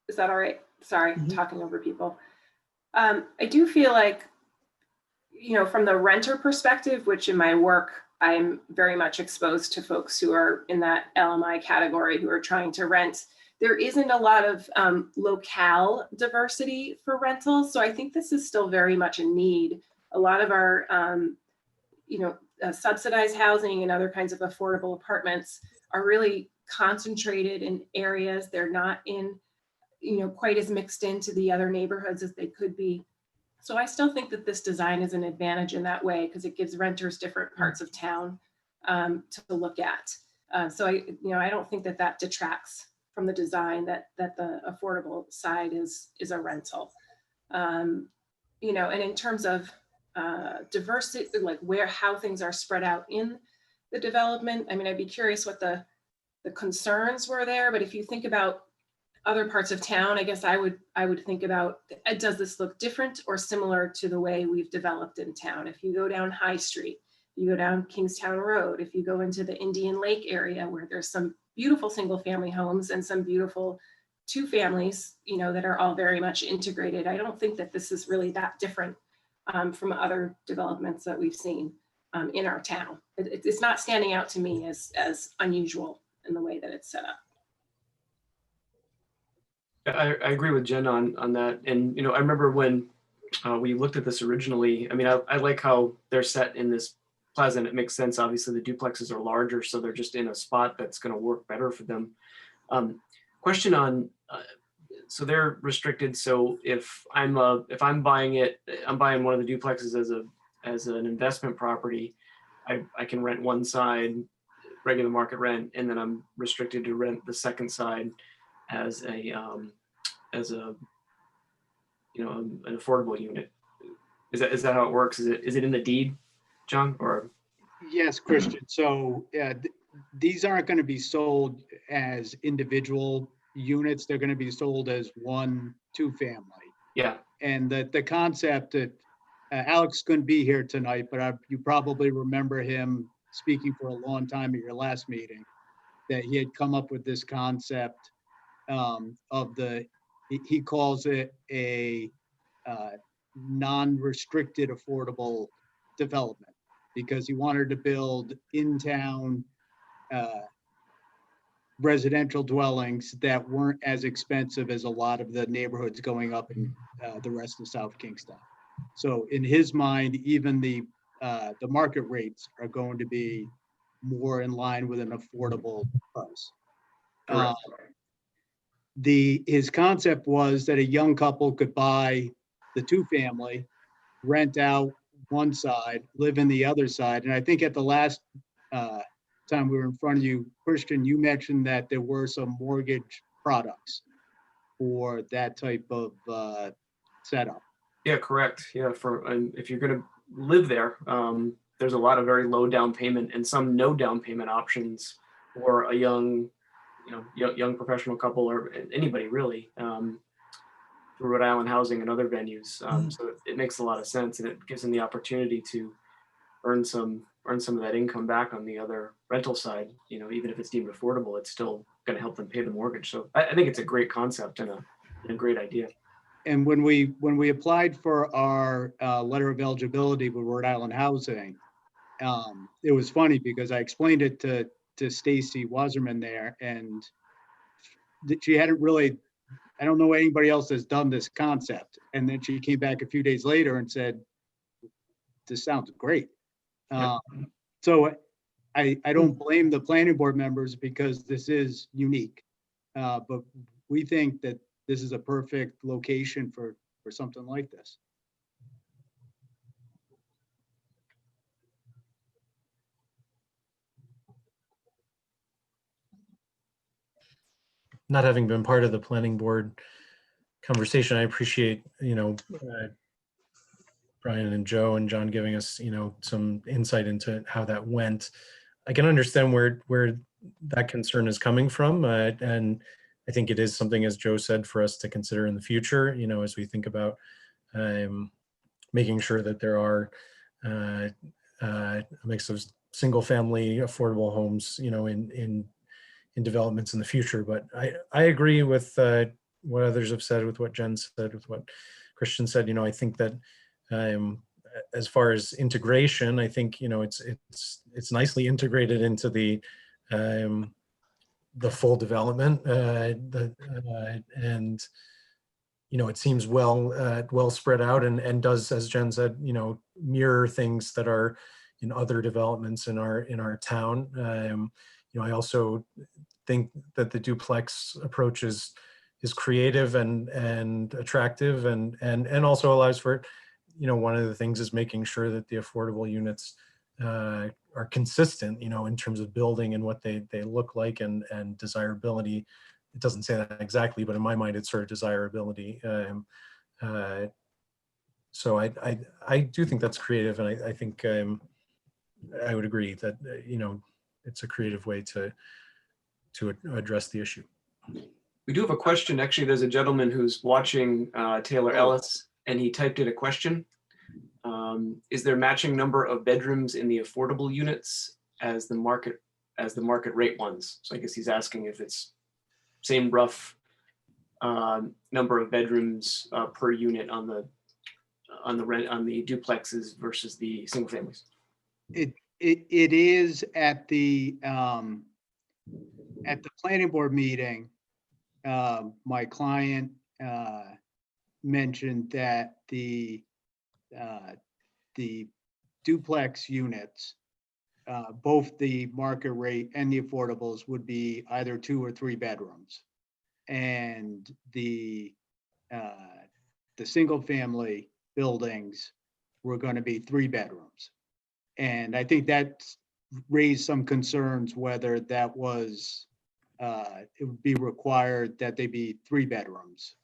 is that all right? Sorry, talking over people. I do feel like, from the renter perspective, which in my work, I'm very much exposed to folks who are in that LMI category who are trying to rent. There isn't a lot of locale diversity for rentals. So I think this is still very much a need. A lot of our, subsidized housing and other kinds of affordable apartments are really concentrated in areas. They're not in, quite as mixed into the other neighborhoods as they could be. So I still think that this design is an advantage in that way, because it gives renters different parts of town to look at. So I don't think that that detracts from the design that the affordable side is a rental. And in terms of diversity, like how things are spread out in the development, I mean, I'd be curious what the concerns were there. But if you think about other parts of town, I guess I would think about, does this look different or similar to the way we've developed in town? If you go down High Street, you go down Kingstown Road, if you go into the Indian Lake area where there's some beautiful single family homes and some beautiful two families, that are all very much integrated. I don't think that this is really that different from other developments that we've seen in our town. It's not standing out to me as unusual in the way that it's set up. I agree with Jen on that. And, I remember when we looked at this originally, I mean, I like how they're set in this plaza, and it makes sense. Obviously, the duplexes are larger, so they're just in a spot that's going to work better for them. Question on, so they're restricted. So if I'm buying it, I'm buying one of the duplexes as an investment property, I can rent one side, regular market rent, and then I'm restricted to rent the second side as an affordable unit. Is that how it works? Is it in the deed, John? Or Yes, Christian. So these aren't going to be sold as individual units. They're going to be sold as one, two family. yeah, And the concept that Alex couldn't be here tonight, but you probably remember him speaking for a long time at your last meeting, that he had come up with this concept of he calls it a non-restricted affordable development, because he wanted to build in-town residential dwellings that weren't as expensive as a lot of the neighborhoods going up in the rest of South Kingston. So in his mind, even the market rates are going to be more in line with an affordable price. His concept was that a young couple could buy the two family, rent out one side, live in the other side. And I think at the last time we were in front of you, Christian, you mentioned that there were some mortgage products for that type of setup. Yeah, correct. Yeah, if you're going to live there, there's a lot of very low down payment and some no down payment options for a young professional couple, or anybody really, through Rhode Island Housing and other venues. So it makes a lot of sense, and it gives them the opportunity to earn some of that income back on the other rental side. Even if it's deemed affordable, it's still going to help them pay the mortgage. So I think it's a great concept and a great idea. And when we applied for our letter of eligibility with Rhode Island Housing, it was funny because I explained it to Stacy Wasserman there, and she hadn't really, I don't know anybody else that's done this concept. And then she came back a few days later and said, this sounds great. So I don't blame the planning board members, because this is unique. But we think that this is a perfect location for something like this. Not having been part of the planning board conversation, I appreciate, Brian and Joe and John giving us, some insight into how that went. I can understand where that concern is coming from. And I think it is something, as Joe said, for us to consider in the future, as we think about making sure that there are a mix of single family affordable homes, in developments in the future. But I agree with what others have said, with what Jen said, with what Christian said. I think that as far as integration, I think it's nicely integrated into the full development, and it seems well spread out, and does, as Jen said, mirror things that are in other developments in our town. I also think that the duplex approach is creative and attractive, and also allows for, one of the things is making sure that the affordable units are consistent, in terms of building and what they look like and desirability. It doesn't say that exactly, but in my mind, it's sort of desirability. So I do think that's creative, and I think I would agree that it's a creative way to address the issue. We do have a question. Actually, there's a gentleman who's watching Taylor Oh. Ellis, and he typed in a question. Is there matching number of bedrooms in the affordable units as the market rate ones? So I guess he's asking if it's same rough number of bedrooms per unit on the duplexes versus the single families. It is at the planning board meeting. My client mentioned that the duplex units, both the market rate and the affordables, would be either 2 or 3 bedrooms, and the single family buildings were going to be 3 bedrooms. And I think that raised some concerns whether that was it would be required that they be 3 bedrooms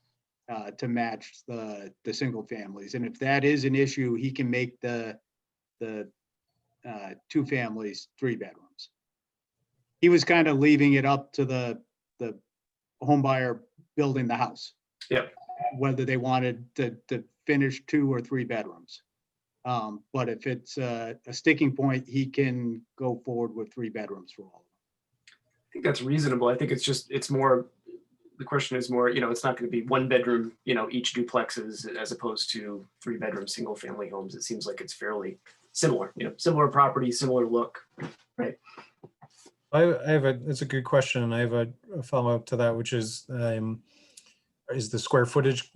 to match the single families. And if that is an issue, he can make the 2 families 3 bedrooms. He was kind of leaving it up to the home buyer building the house. Yep. Whether they wanted to finish 2 or 3 bedrooms. But if it's a sticking point, he can go forward with 3 bedrooms for all. I think that's reasonable. I think it's more, the question is more, it's not going to be 1 bedroom, each duplexes, as opposed to 3 bedroom single family homes. It seems like it's fairly similar, similar property, similar look, right? It's a good question, and I have a follow-up to that, which is the square footage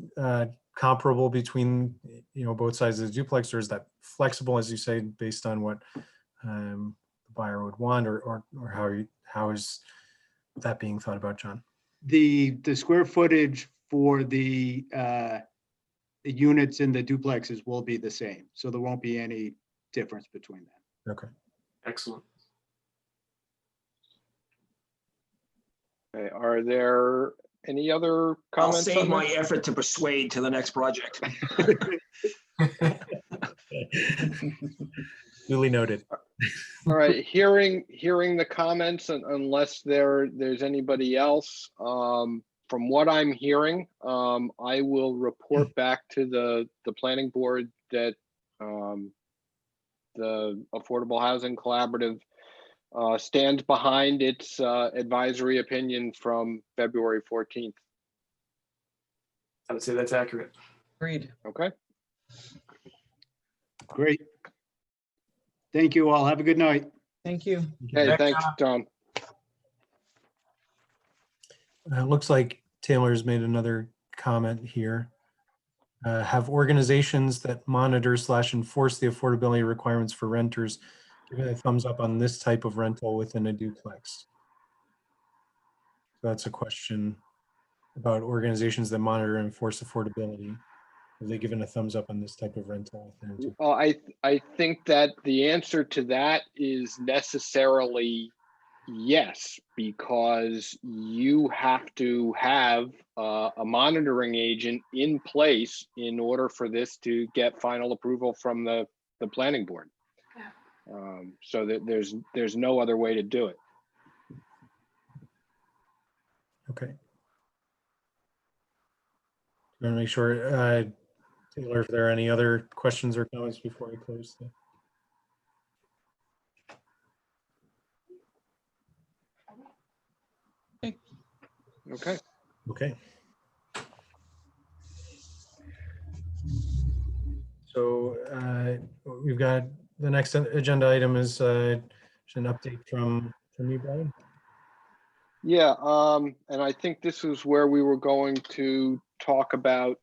comparable between both sides of the duplex, or is that flexible, as you say, based on what the buyer would want, or how is that being thought about, John? The square footage for the units in the duplexes will be the same, so there won't be any difference between them. Okay. Excellent. Okay, are there any other I'll comments? save on my this? effort to persuade to the next project. Duly noted. All right, hearing the comments, and unless there's anybody else, from what I'm hearing, I will report back to the planning board that the Affordable Housing Collaborative stands behind its advisory opinion from February 14th. I would say that's accurate. Agreed. Okay. Great. Thank you all. Have a good night. Thank you. Hey, thanks, Tom. It looks like Taylor's made another comment here. Have organizations that monitor / enforce the affordability requirements for renters given a thumbs up on this type of rental within a duplex? So that's a question about organizations that monitor and enforce affordability. Have they given a thumbs up on this type of rental within a duplex? Well, I think that the answer to that is necessarily yes, because you have to have a monitoring agent in place in order for this to get final approval from the planning board. So that there's no other way to do it. Okay. I want to make sure, Taylor, if there are any other questions or comments before we close. Okay. Okay. So we've got the next agenda item is an update from you, Brian. Yeah, and I think this is where we were going to talk about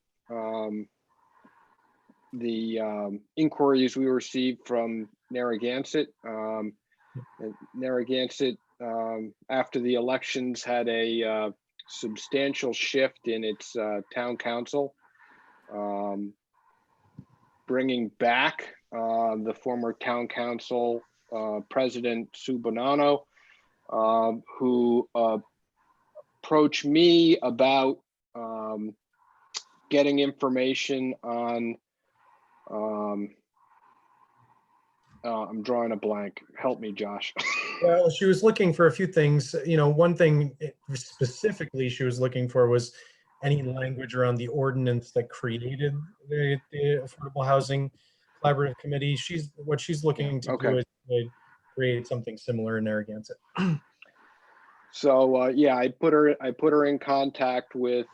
the inquiries we received from Narragansett. Narragansett, after the elections, had a substantial shift in its town council, bringing back the former town council president, Sue Bonanno, who approached me about getting information on, I'm drawing a blank. Help me, Josh. Well, she was looking for a few things. One thing specifically she was looking for was any language around the ordinance that created the Affordable Housing Collaborative Committee. What she's looking to do Okay. is to create something similar in Narragansett. So yeah, I put her in contact with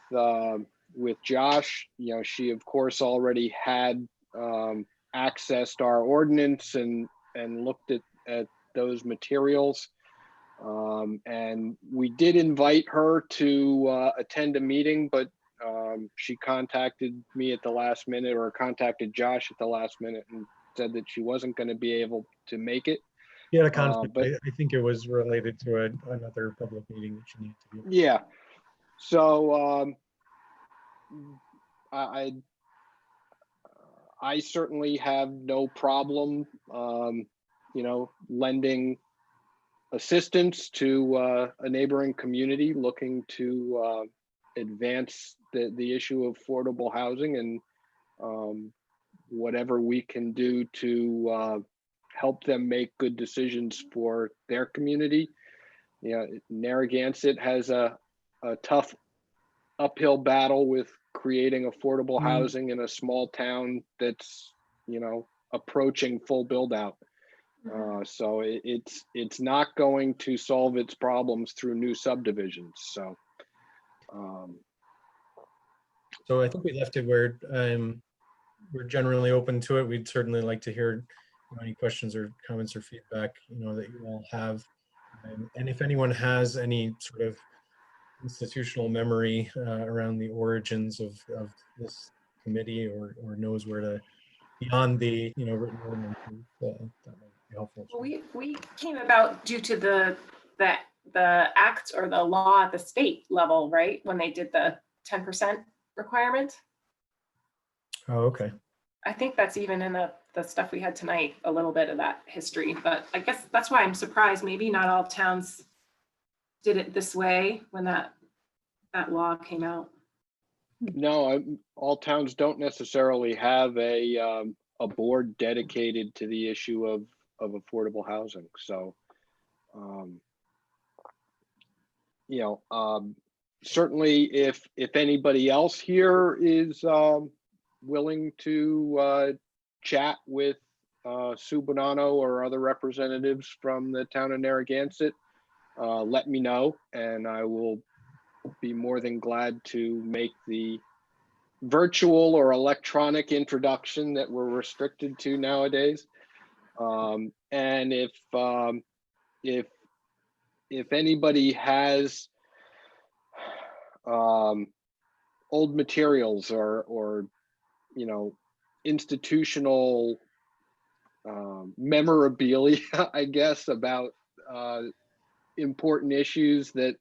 Josh. She of course already had accessed our ordinance and looked at those materials. And we did invite her to attend a meeting, but she contacted me at the last minute, or contacted Josh at the last minute, and said that she wasn't going to be able to make it. She had a conflict. But I think it was related to another public meeting that she needed to be. yeah, so I certainly have no problem, lending assistance to a neighboring community looking to advance the issue of affordable housing, and whatever we can do to help them make good decisions for their community. Narragansett has a tough uphill battle with creating affordable housing in a small town that's, approaching full build out. So it's not going to solve its problems through new subdivisions. So I think we left it where we're generally open to it. We'd certainly like to hear any questions or comments or feedback, that you all have. And if anyone has any sort of institutional memory around the origins of this committee, or knows where to, beyond the written ordinances, that might be helpful. Well, we came about due to the act or the law at the state level, right? When they did the 10% requirement. Oh, okay. I think that's even in the stuff we had tonight, a little bit of that history, but I guess that's why I'm surprised. Maybe not all towns did it this way when that law came out. no, all towns don't necessarily have a board dedicated to the issue of affordable housing. So, certainly if anybody else here is willing to chat with Sue Bonanno or other representatives from the town of Narragansett, let me know, and I will be more than glad to make the virtual or electronic introduction that we're restricted to nowadays. And if anybody has old materials or institutional memorabilia, I guess, about important issues that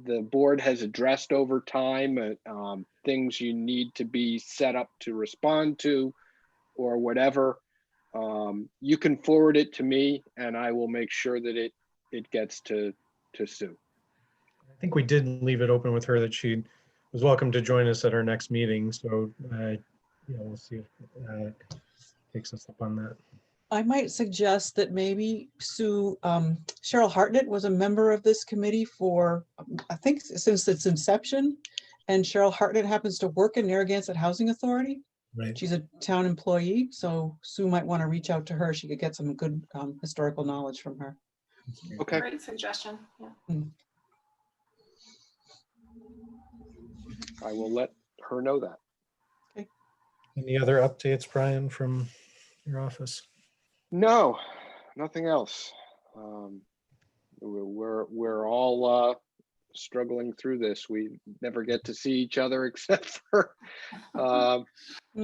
the board has addressed over time, things you need to be set up to respond to, or whatever, you can forward it to me, and I will make sure that it gets to Sue. I think we did leave it open with her that she was welcome to join us at our next meeting. So, we'll see if takes us up on that. I might suggest that maybe Sue, Cheryl Hartnett was a member of this committee for, I think, since its inception. And Cheryl Hartnett happens to work in Narragansett Housing Authority. Right. She's a town employee, so Sue might want to reach out to her. She could get some good historical knowledge from her. Okay. Great suggestion. Yeah. I will let her know that. Any other updates, Brian, from your office? No, nothing else. We're all struggling through this. We never get to see each other except for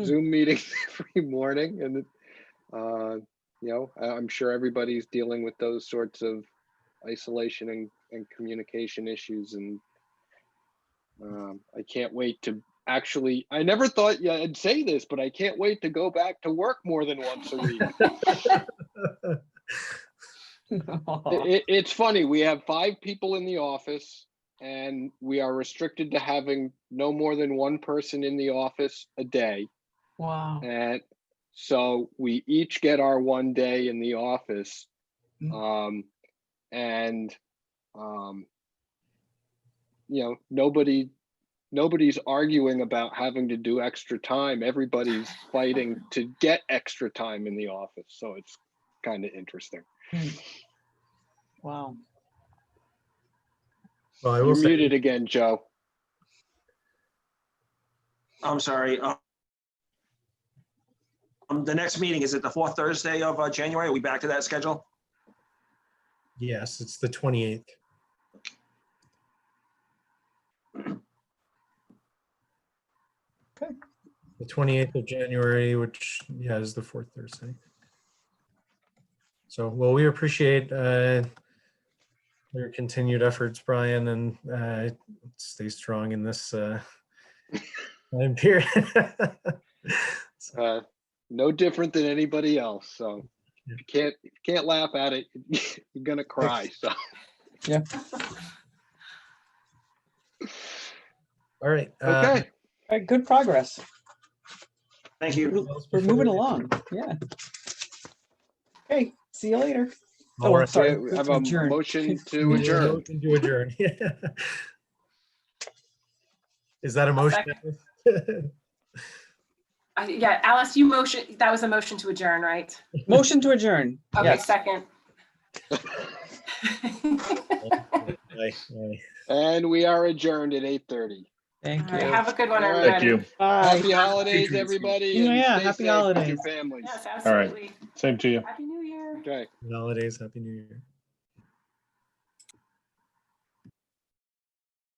Zoom meetings every morning, and I'm sure everybody's dealing with those sorts of isolation and communication issues, and I can't wait to actually, I never thought I'd say this, but I can't wait to go back to work more than once a week. It's funny. We have 5 people in the office, and we are restricted to having no more than one person in the office a day. Wow. And so we each get our one day in the office. And nobody's arguing about having to do extra time. Everybody's fighting to get extra time in the office. So it's kind of interesting. Wow. Well, I You're will say, muted again, Joe. I'm sorry. The next meeting, is it the fourth Thursday of January? Are we back to that schedule? yes, it's the 28th. Okay. The 28th of January, which is the 4th Thursday. So, well, we appreciate your continued efforts, Brian, and stay strong in this time period. No different than anybody else. So if you can't laugh at it, you're gonna cry. So Yeah. All right. okay. All right, good progress. Thank you. We're moving along. Yeah. Okay, see you later. All Oh, I'm right. sorry. We have a Adjourn. motion to We need a adjourn. motion to adjourn. Is that a motion? Yeah, Alice, you motion, that was a motion to adjourn, right? Motion to adjourn. Okay, Yes. second. Aye, aye. And we are adjourned at 8:30. Thank All right, you. have a good one, All right. everybody. Thank you. Bye. Happy holidays, everybody. Yeah, and yeah, stay happy safe with holidays. your families. Yes, All right. absolutely. Same to you. Happy New Year. Okay. Happy holidays. Happy New Year.